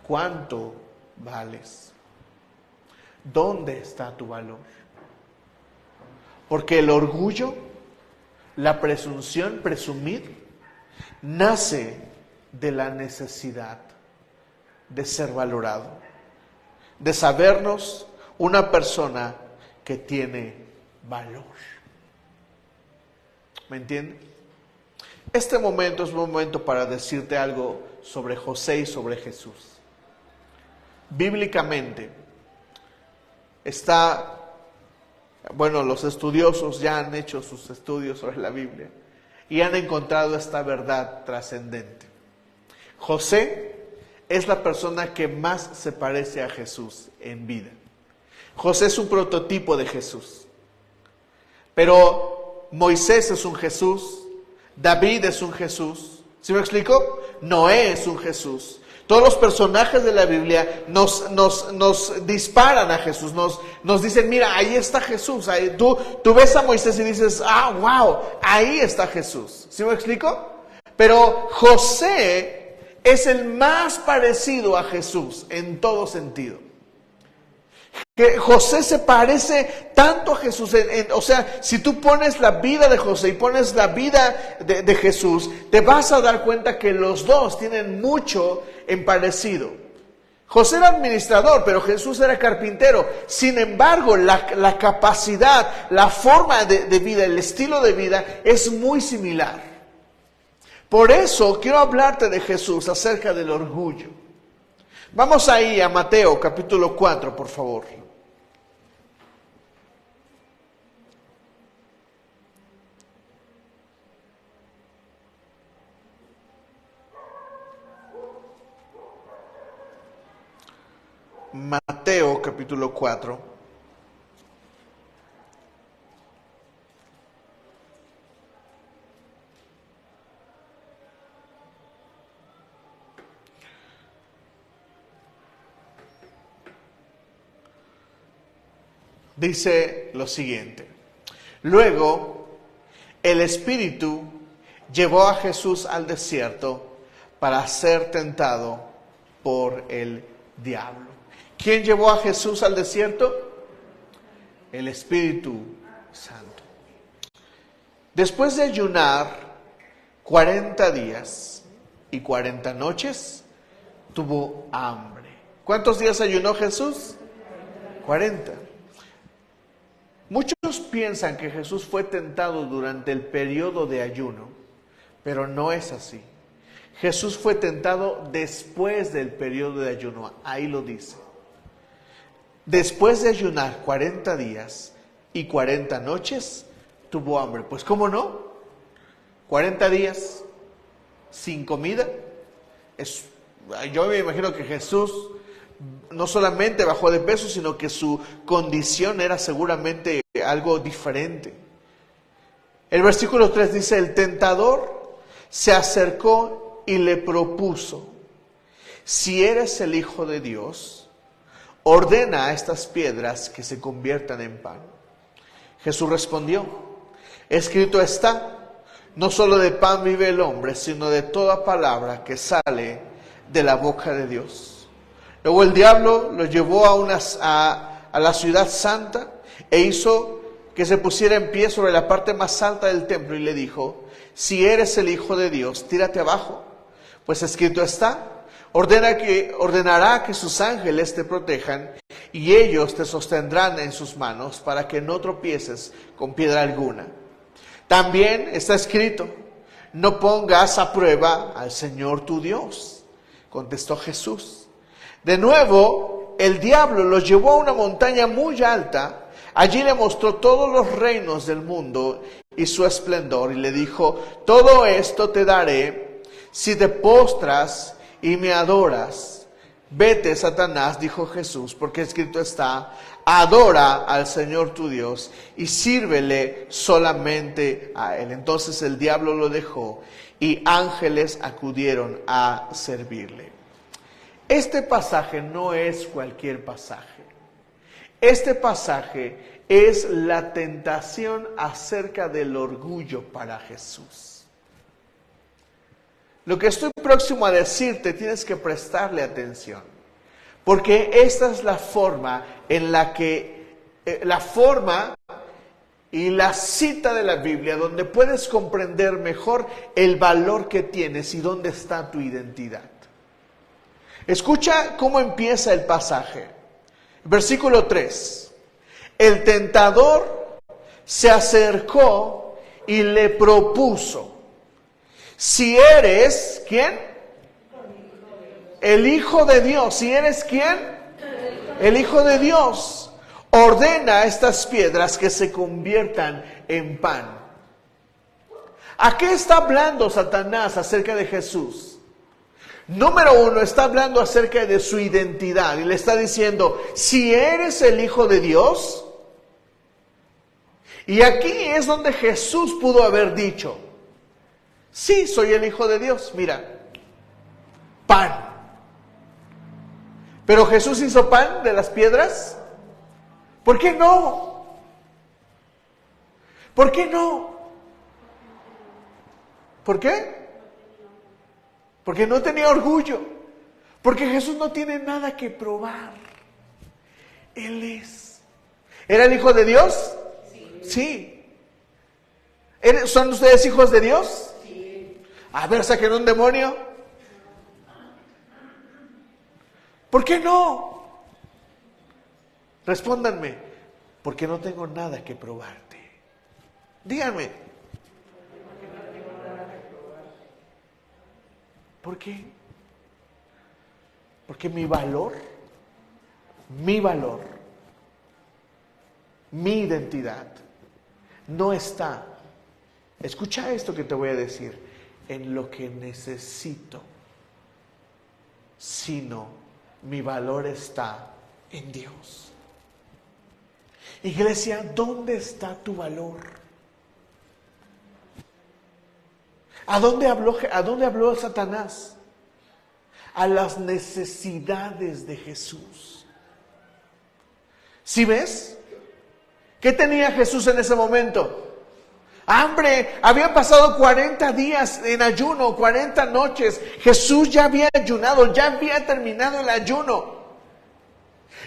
¿Cuánto vales? ¿Dónde está tu valor? Porque el orgullo, la presunción, presumir, nace de la necesidad de ser valorado, de sabernos una persona que tiene valor. ¿Me entiendes? Este momento es un momento para decirte algo sobre José y sobre Jesús. Bíblicamente los estudiosos ya han hecho sus estudios sobre la Biblia y han encontrado esta verdad trascendente. José es la persona que más se parece a Jesús en vida. José es un prototipo de Jesús. Pero Moisés es un Jesús, David es un Jesús. ¿Sí me explico? Noé es un Jesús. Todos los personajes de la Biblia nos disparan a Jesús, nos dicen, mira, ahí está Jesús. Ahí, tú ves a Moisés y dices, wow, ahí está Jesús. ¿Sí me explico? Pero José es el más parecido a Jesús en todo sentido. Que José se parece tanto a Jesús. O sea, si tú pones la vida de José y pones la vida de Jesús, te vas a dar cuenta que los dos tienen mucho en parecido. José era administrador, pero Jesús era carpintero. Sin embargo, la capacidad, la forma de vida, el estilo de vida es muy similar. Por eso quiero hablarte de Jesús acerca del orgullo. Vamos ahí a Mateo capítulo 4, por favor. Mateo capítulo 4. Dice lo siguiente: luego el Espíritu llevó a Jesús al desierto para ser tentado por el diablo. ¿Quién llevó a Jesús al desierto? El Espíritu Santo. Después de ayunar 40 días y 40 noches tuvo hambre. ¿Cuántos días ayunó Jesús? 40. Muchos piensan que Jesús fue tentado durante el periodo de ayuno, pero no es así. Jesús fue tentado después del periodo de ayuno, ahí lo dice. Después de ayunar 40 días y 40 noches, tuvo hambre. Pues ¿cómo no? 40 días sin comida. Yo me imagino que Jesús no solamente bajó de peso, sino que su condición era seguramente algo diferente. El versículo 3 dice, el tentador se acercó y le propuso, si eres el Hijo de Dios, ordena a estas piedras que se conviertan en pan. Jesús respondió, escrito está, no solo de pan vive el hombre, sino de toda palabra que sale de la boca de Dios. Luego el diablo lo llevó a la ciudad santa e hizo que se pusiera en pie sobre la parte más alta del templo y le dijo, si eres el Hijo de Dios, tírate abajo, pues escrito está, ordenará que sus ángeles te protejan y ellos te sostendrán en sus manos para que no tropieces con piedra alguna. También está escrito, no pongas a prueba al Señor tu Dios, contestó Jesús. De nuevo, el diablo los llevó a una montaña muy alta. Allí le mostró todos los reinos del mundo y su esplendor. Y le dijo, todo esto te daré si te postras y me adoras. Vete, Satanás, dijo Jesús, porque escrito está, adora al Señor tu Dios y sírvele solamente a Él. Entonces el diablo lo dejó y ángeles acudieron a servirle. Este pasaje no es cualquier pasaje. Este pasaje es la tentación acerca del orgullo para Jesús. Lo que estoy próximo a decirte tienes que prestarle atención, porque esta es la forma en la que, la forma y la cita de la Biblia donde puedes comprender mejor el valor que tienes y dónde está tu identidad. Escucha cómo empieza el pasaje. Versículo 3. El tentador se acercó y le propuso, si eres, ¿quién? El Hijo de Dios. Si eres, ¿quién? El Hijo de Dios. Ordena a estas piedras que se conviertan en pan. ¿A qué está hablando Satanás acerca de Jesús? Número 1, está hablando acerca de su identidad y le está diciendo, si eres el Hijo de Dios, y aquí es donde Jesús pudo haber dicho, sí, soy el Hijo de Dios, mira, pan. Pero Jesús hizo pan de las piedras, ¿por qué no? ¿Por qué no? ¿Por qué? Porque no tenía orgullo. Porque Jesús no tiene nada que probar. Él es. ¿Era el Hijo de Dios? Sí. ¿Son ustedes hijos de Dios? Sí. A ver, saquen un demonio. ¿Por qué no? Respóndanme. Porque no tengo nada que probarte. Díganme. ¿Por qué? Porque mi valor, mi identidad, no está, escucha esto que te voy a decir, en lo que necesito, sino mi valor está en Dios. Iglesia, ¿dónde está tu valor? ¿A dónde habló Satanás? A las necesidades de Jesús. ¿Sí ves? ¿Qué tenía Jesús en ese momento? Hambre. Habían pasado 40 días en ayuno, 40 noches. Jesús ya había ayunado, ya había terminado el ayuno.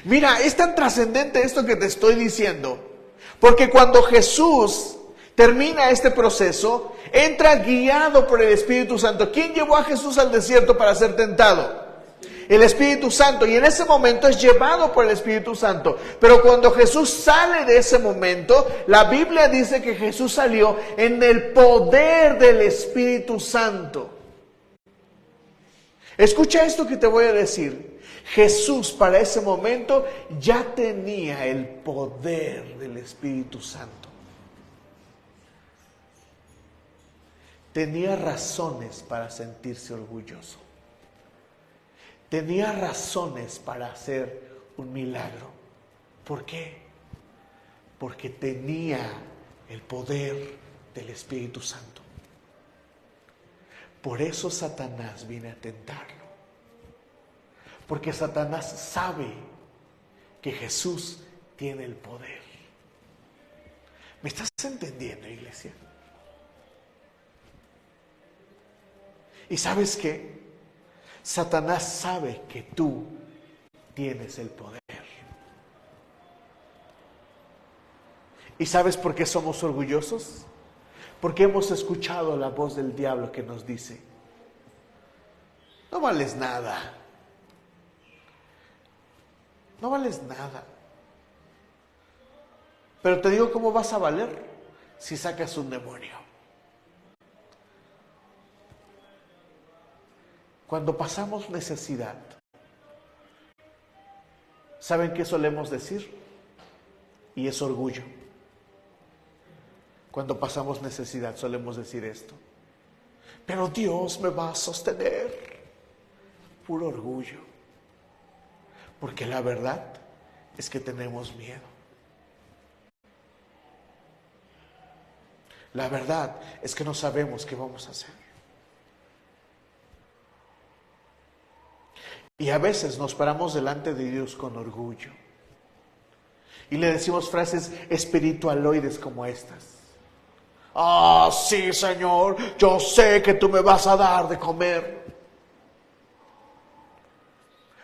Mira, es tan trascendente esto que te estoy diciendo. Porque cuando Jesús termina este proceso, entra guiado por el Espíritu Santo. ¿Quién llevó a Jesús al desierto para ser tentado? El Espíritu Santo. Y en ese momento es llevado por el Espíritu Santo. Pero cuando Jesús sale de ese momento, la Biblia dice que Jesús salió en el poder del Espíritu Santo. Escucha esto que te voy a decir. Jesús para ese momento ya tenía el poder del Espíritu Santo. Tenía razones para sentirse orgulloso. Tenía razones para hacer un milagro. ¿Por qué? Porque tenía el poder del Espíritu Santo. Por eso Satanás viene a tentarlo. Porque Satanás sabe que Jesús tiene el poder. ¿Me estás entendiendo, iglesia? ¿Y sabes qué? Satanás sabe que tú tienes el poder. ¿Y sabes por qué somos orgullosos? Porque hemos escuchado la voz del diablo que nos dice: no vales nada. No vales nada. Pero te digo cómo vas a valer si sacas un demonio. Cuando pasamos necesidad, ¿saben qué solemos decir? Y es orgullo. Cuando pasamos necesidad solemos decir esto: pero Dios me va a sostener. Puro orgullo. Porque la verdad es que tenemos miedo. La verdad es que no sabemos qué vamos a hacer. Y a veces nos paramos delante de Dios con orgullo. Y le decimos frases espiritualoides como estas: ah, sí, Señor, yo sé que tú me vas a dar de comer.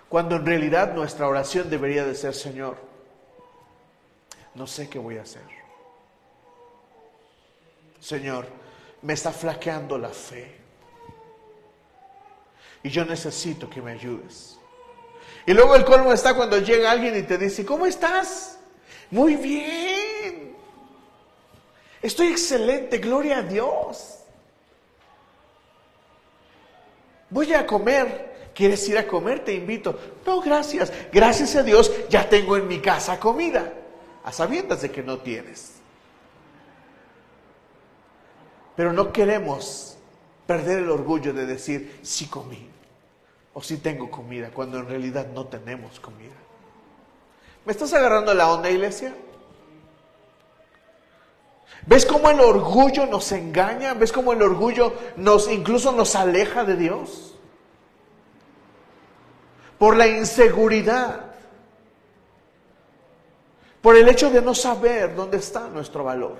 Cuando en realidad nuestra oración debería de ser: Señor, no sé qué voy a hacer. Señor, me está flaqueando la fe. Y yo necesito que me ayudes. Y luego el colmo está cuando llega alguien y te dice: ¿cómo estás? Muy bien. Estoy excelente, gloria a Dios. Voy a comer. ¿Quieres ir a comer? Te invito. No, gracias. Gracias a Dios ya tengo en mi casa comida. A sabiendas de que no tienes. Pero no queremos perder el orgullo de decir: sí comí. O sí tengo comida, cuando en realidad no tenemos comida. ¿Me estás agarrando la onda, iglesia? ¿Ves cómo el orgullo nos engaña? ¿Ves cómo el orgullo incluso nos aleja de Dios? Por la inseguridad. Por el hecho de no saber dónde está nuestro valor.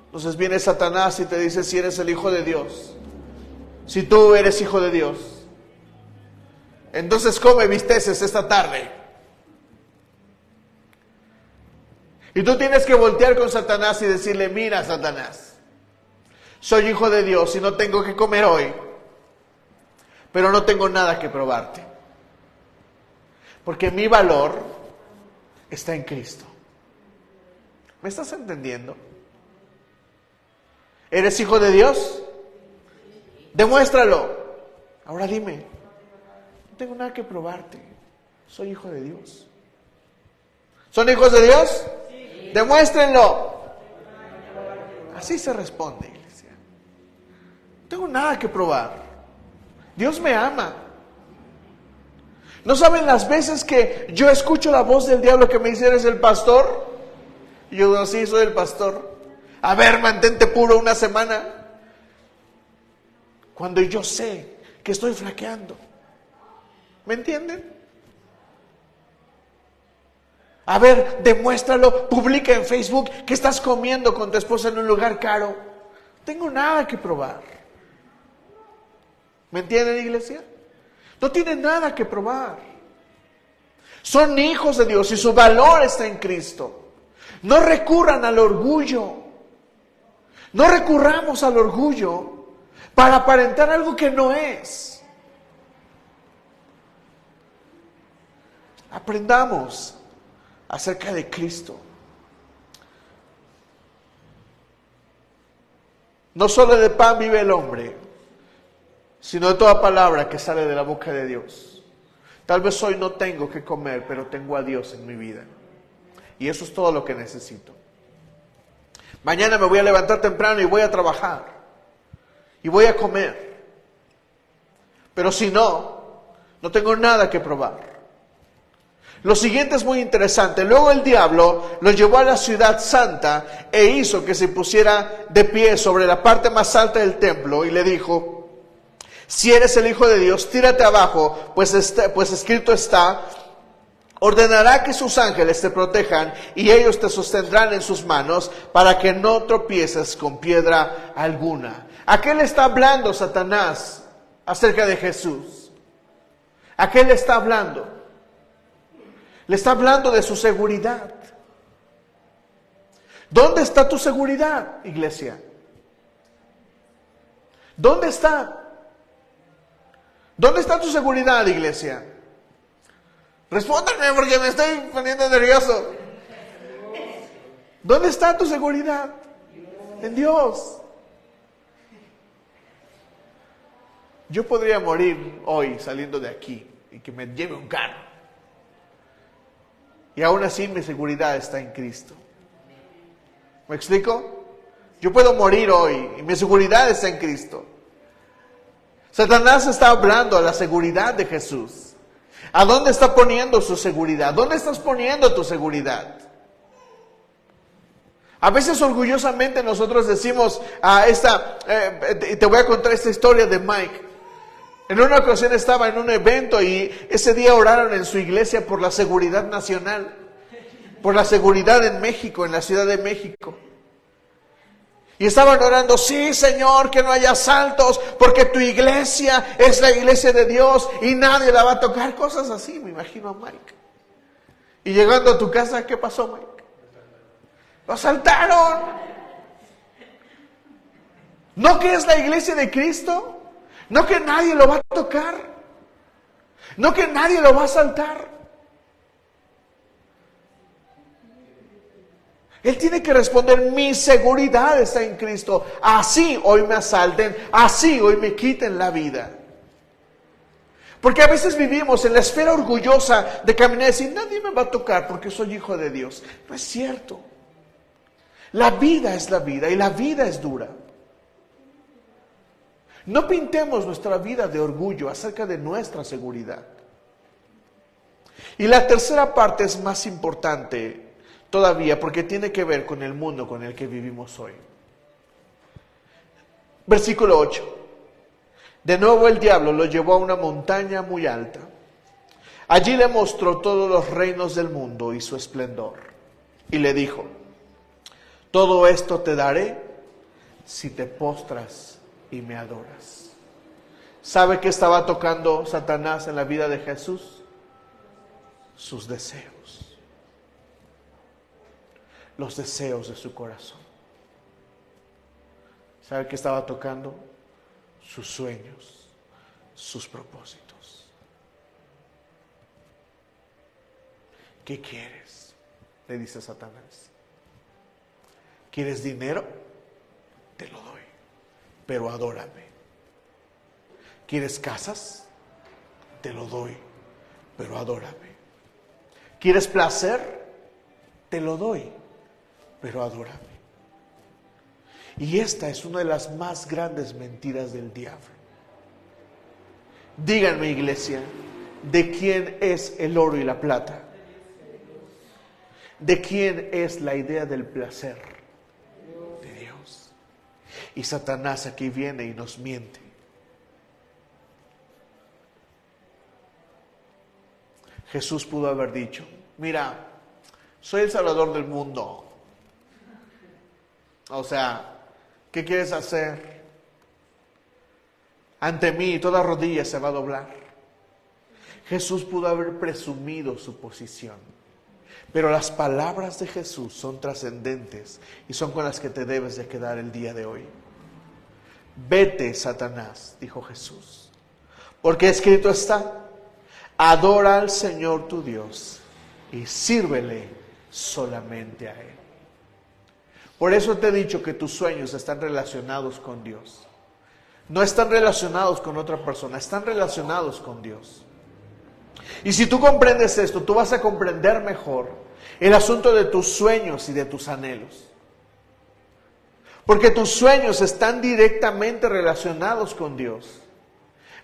Entonces viene Satanás y te dice: si eres el Hijo de Dios, si tú eres hijo de Dios, entonces come bisteces esta tarde. Y tú tienes que voltear con Satanás y decirle: mira, Satanás, soy hijo de Dios y no tengo que comer hoy, pero no tengo nada que probarte, porque mi valor está en Cristo. ¿Me estás entendiendo? ¿Eres hijo de Dios? Demuéstralo. Ahora dime: no tengo nada que probarte, soy hijo de Dios. ¿Son hijos de Dios? Sí. Demuéstrenlo. Así se responde, iglesia. No tengo nada que probar. Dios me ama. ¿No saben las veces que yo escucho la voz del diablo que me dice: ¿eres el pastor? Y yo digo: sí, soy el pastor. A ver, mantente puro una semana. Cuando yo sé que estoy flaqueando. ¿Me entienden? A ver, demuéstralo, publica en Facebook que estás comiendo con tu esposa en un lugar caro. No tengo nada que probar. ¿Me entienden, iglesia? No tienen nada que probar. Son hijos de Dios y su valor está en Cristo. No recurran al orgullo. No recurramos al orgullo para aparentar algo que no es. Aprendamos acerca de Cristo. No solo de pan vive el hombre, sino de toda palabra que sale de la boca de Dios. Tal vez hoy no tengo que comer, pero tengo a Dios en mi vida. Y eso es todo lo que necesito. Mañana me voy a levantar temprano y voy a trabajar. Y voy a comer. Pero si no, no tengo nada que probar. Lo siguiente es muy interesante. Luego el diablo lo llevó a la ciudad santa e hizo que se pusiera de pie sobre la parte más alta del templo y le dijo: si eres el Hijo de Dios, tírate abajo, pues escrito está: ordenará que sus ángeles te protejan y ellos te sostendrán en sus manos para que no tropieces con piedra alguna. ¿A qué le está hablando Satanás acerca de Jesús? ¿A qué le está hablando? Le está hablando de su seguridad. ¿Dónde está tu seguridad, iglesia? ¿Dónde está? ¿Dónde está tu seguridad, iglesia? Respóndanme porque me estoy poniendo nervioso. ¿Dónde está tu seguridad? En Dios. Yo podría morir hoy saliendo de aquí y que me lleve un carro. Y aún así mi seguridad está en Cristo. ¿Me explico? Yo puedo morir hoy y mi seguridad está en Cristo. Satanás está hablando a la seguridad de Jesús. ¿A dónde está poniendo su seguridad? ¿Dónde estás poniendo tu seguridad? A veces orgullosamente nosotros decimos te voy a contar esta historia de Mike. En una ocasión estaba en un evento y ese día oraron en su iglesia por la seguridad nacional, por la seguridad en México, en la Ciudad de México. Y estaban orando: sí, Señor, que no haya asaltos, porque tu iglesia es la iglesia de Dios y nadie la va a tocar. Cosas así, me imagino a Mike. Y llegando a tu casa, ¿qué pasó, Mike? ¡Lo asaltaron! ¿No que es la iglesia de Cristo? ¿No que nadie lo va a tocar? ¿No que nadie lo va a asaltar? Él tiene que responder: mi seguridad está en Cristo. Así hoy me asalten, así hoy me quiten la vida. Porque a veces vivimos en la esfera orgullosa de caminar y decir: nadie me va a tocar porque soy hijo de Dios. No es cierto. La vida es la vida y la vida es dura. No pintemos nuestra vida de orgullo acerca de nuestra seguridad. Y la tercera parte es más importante todavía porque tiene que ver con el mundo con el que vivimos hoy. Versículo 8. De nuevo el diablo lo llevó a una montaña muy alta. Allí le mostró todos los reinos del mundo y su esplendor. Y le dijo: todo esto te daré si te postras y me adoras. ¿Sabe qué estaba tocando Satanás en la vida de Jesús? Sus deseos. Los deseos de su corazón. ¿Sabe qué estaba tocando? Sus sueños, sus propósitos. ¿Qué quieres?, le dice Satanás. ¿Quieres dinero? Te lo doy, pero adórame. ¿Quieres casas? Te lo doy, pero adórame. ¿Quieres placer? Te lo doy, pero adórame. Y esta es una de las más grandes mentiras del diablo. Díganme, iglesia, ¿de quién es el oro y la plata? ¿De quién es la idea del placer? De Dios. Y Satanás aquí viene y nos miente. Jesús pudo haber dicho: mira, soy el Salvador del mundo. O sea, ¿qué quieres hacer? Ante mí toda rodilla se va a doblar. Jesús pudo haber presumido su posición. Pero las palabras de Jesús son trascendentes y son con las que te debes de quedar el día de hoy. Vete, Satanás, dijo Jesús, porque escrito está: adora al Señor tu Dios y sírvele solamente a Él. Por eso te he dicho que tus sueños están relacionados con Dios. No están relacionados con otra persona, están relacionados con Dios. Y si tú comprendes esto, tú vas a comprender mejor el asunto de tus sueños y de tus anhelos. Porque tus sueños están directamente relacionados con Dios.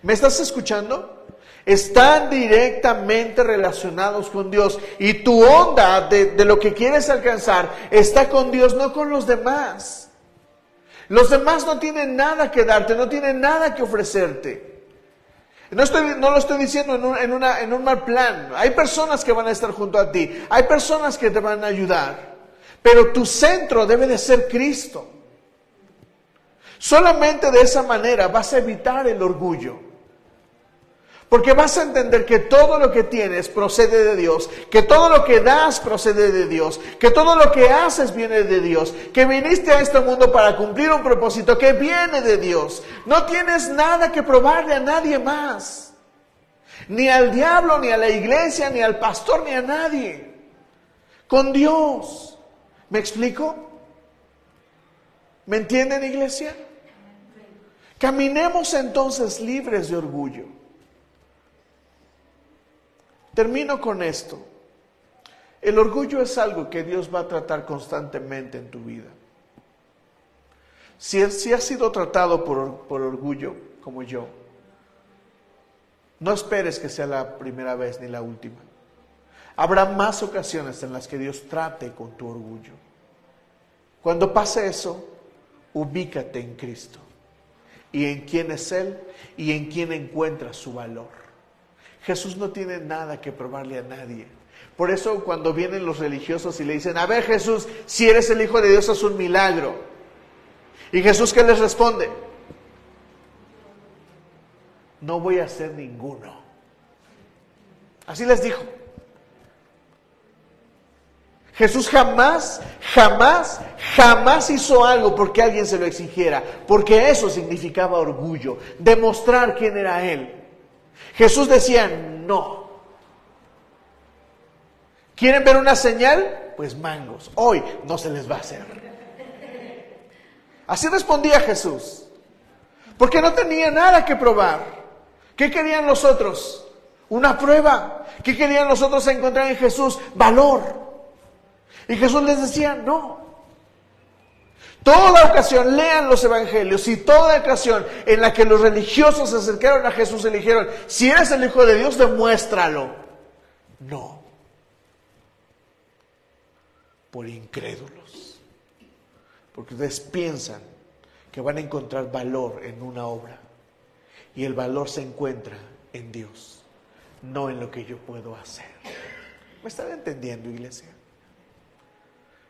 ¿Me estás escuchando? Están directamente relacionados con Dios. Y tu onda de lo que quieres alcanzar está con Dios, no con los demás. Los demás no tienen nada que darte, no tienen nada que ofrecerte. No lo estoy diciendo en un mal plan. Hay personas que van a estar junto a ti. Hay personas que te van a ayudar. Pero tu centro debe de ser Cristo. Solamente de esa manera vas a evitar el orgullo. Porque vas a entender que todo lo que tienes procede de Dios, que todo lo que das procede de Dios, que todo lo que haces viene de Dios, que viniste a este mundo para cumplir un propósito que viene de Dios. No tienes nada que probarle a nadie más, ni al diablo, ni a la iglesia, ni al pastor, ni a nadie. Con Dios. ¿Me explico? ¿Me entienden, iglesia? Caminemos entonces libres de orgullo. Termino con esto. El orgullo es algo que Dios va a tratar constantemente en tu vida. Si has sido tratado por orgullo, como yo, no esperes que sea la primera vez ni la última. Habrá más ocasiones en las que Dios trate con tu orgullo. Cuando pase eso, ubícate en Cristo y en quién es Él y en quién encuentra su valor. Jesús no tiene nada que probarle a nadie. Por eso cuando vienen los religiosos y le dicen: a ver, Jesús, si eres el Hijo de Dios, haz un milagro. ¿Y Jesús qué les responde? No voy a hacer ninguno. Así les dijo. Jesús jamás hizo algo porque alguien se lo exigiera, porque eso significaba orgullo, demostrar quién era Él. Jesús decía: no. ¿Quieren ver una señal? Pues mangos. Hoy no se les va a hacer. Así respondía Jesús. Porque no tenía nada que probar. ¿Qué querían los otros? Una prueba. ¿Qué querían los otros encontrar en Jesús? Valor. Y Jesús les decía: no. Toda ocasión, lean los evangelios, y toda ocasión en la que los religiosos se acercaron a Jesús y le dijeron: si eres el Hijo de Dios, demuéstralo. No. Por incrédulos. Porque ustedes piensan que van a encontrar valor en una obra. Y el valor se encuentra en Dios, no en lo que yo puedo hacer. ¿Me están entendiendo, iglesia?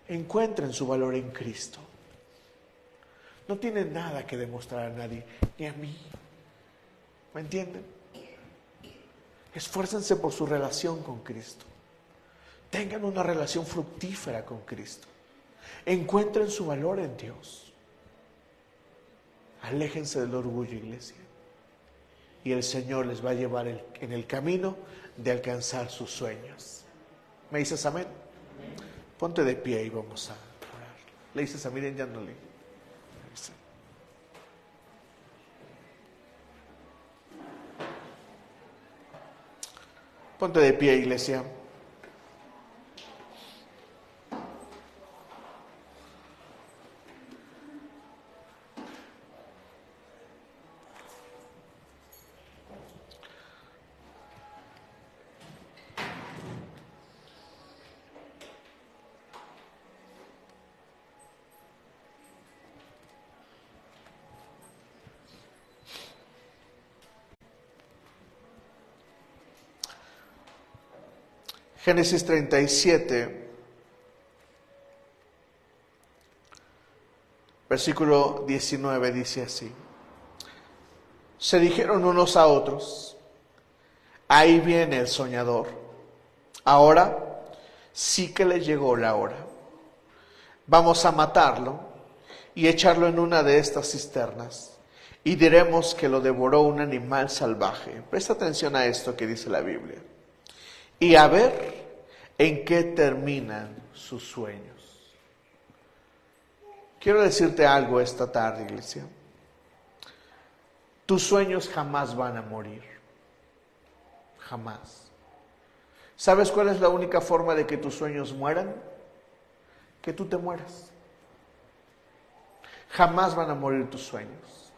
Encuentren su valor en Cristo. No tienen nada que demostrar a nadie, ni a mí. ¿Me entienden? Esfuércense por su relación con Cristo. Tengan una relación fructífera con Cristo. Encuentren su valor en Dios. Aléjense del orgullo, iglesia. Y el Señor les va a llevar en el camino de alcanzar sus sueños. ¿Me dices amén? Ponte de pie y vamos a orar. Le dices a Miriam, ya no le... Ponte de pie, iglesia. Génesis 37, versículo 19 dice así: se dijeron unos a otros: ahí viene el soñador. Ahora, sí que le llegó la hora. Vamos a matarlo y echarlo en una de estas cisternas, y diremos que lo devoró un animal salvaje. Presta atención a esto que dice la Biblia. Y a ver en qué terminan sus sueños. Quiero decirte algo esta tarde, iglesia. Tus sueños jamás van a morir. Jamás. ¿Sabes cuál es la única forma de que tus sueños mueran? Que tú te mueras. Jamás van a morir tus sueños.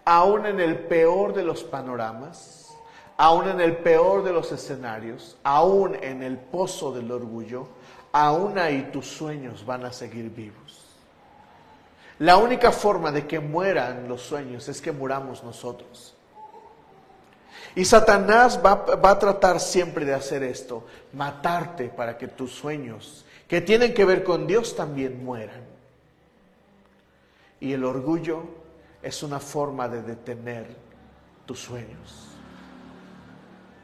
Aún en el peor de los panoramas, aún en el peor de los escenarios, aún en el pozo del orgullo, aún ahí tus sueños van a seguir vivos. La única forma de que mueran los sueños es que muramos nosotros. Y Satanás va a tratar siempre de hacer esto, matarte para que tus sueños, que tienen que ver con Dios, también mueran. Y el orgullo es una forma de detener tus sueños.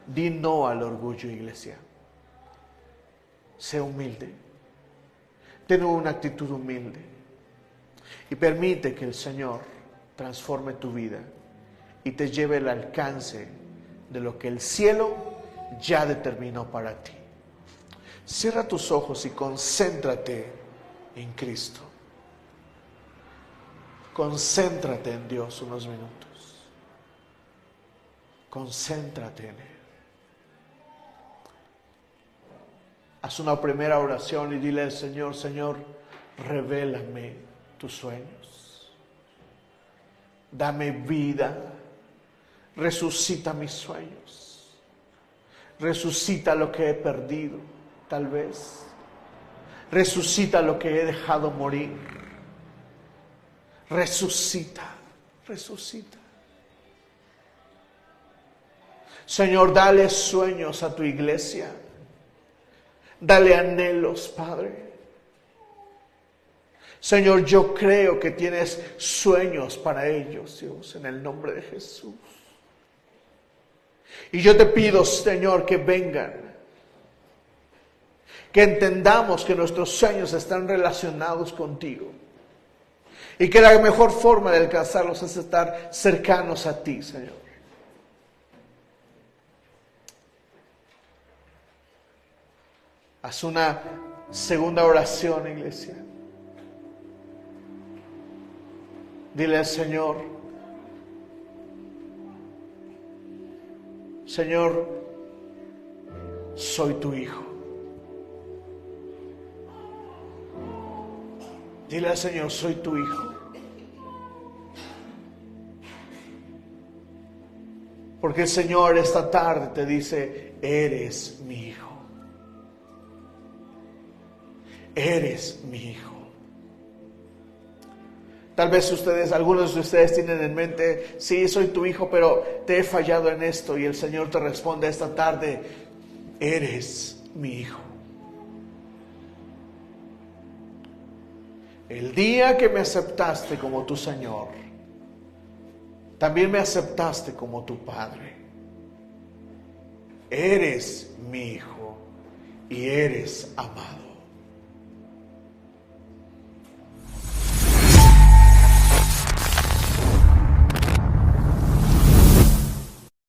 Di no al orgullo, iglesia. Sé humilde. Ten una actitud humilde. Y permite que el Señor transforme tu vida y te lleve al alcance de lo que el cielo ya determinó para ti. Cierra tus ojos y concéntrate en Cristo. Concéntrate en Dios unos minutos. Concéntrate en Él. Haz una primera oración y dile al Señor: Señor, revélame tus sueños. Dame vida. Resucita mis sueños. Resucita lo que he perdido, tal vez. Resucita lo que he dejado morir. Resucita, resucita. Señor, dale sueños a tu iglesia. Dale anhelos, Padre. Señor, yo creo que tienes sueños para ellos, Dios, en el nombre de Jesús. Y yo te pido, Señor, que vengan, que entendamos que nuestros sueños están relacionados contigo y que la mejor forma de alcanzarlos es estar cercanos a ti, Señor. Haz una segunda oración, iglesia. Dile al Señor: Señor, soy tu hijo. Dile al Señor: soy tu hijo. Porque el Señor esta tarde te dice: eres mi hijo. Eres mi hijo. Tal vez algunos de ustedes tienen en mente: sí, soy tu hijo, pero te he fallado en esto. Y el Señor te responde esta tarde: eres mi hijo. El día que me aceptaste como tu Señor, también me aceptaste como tu Padre. Eres mi hijo y eres amado.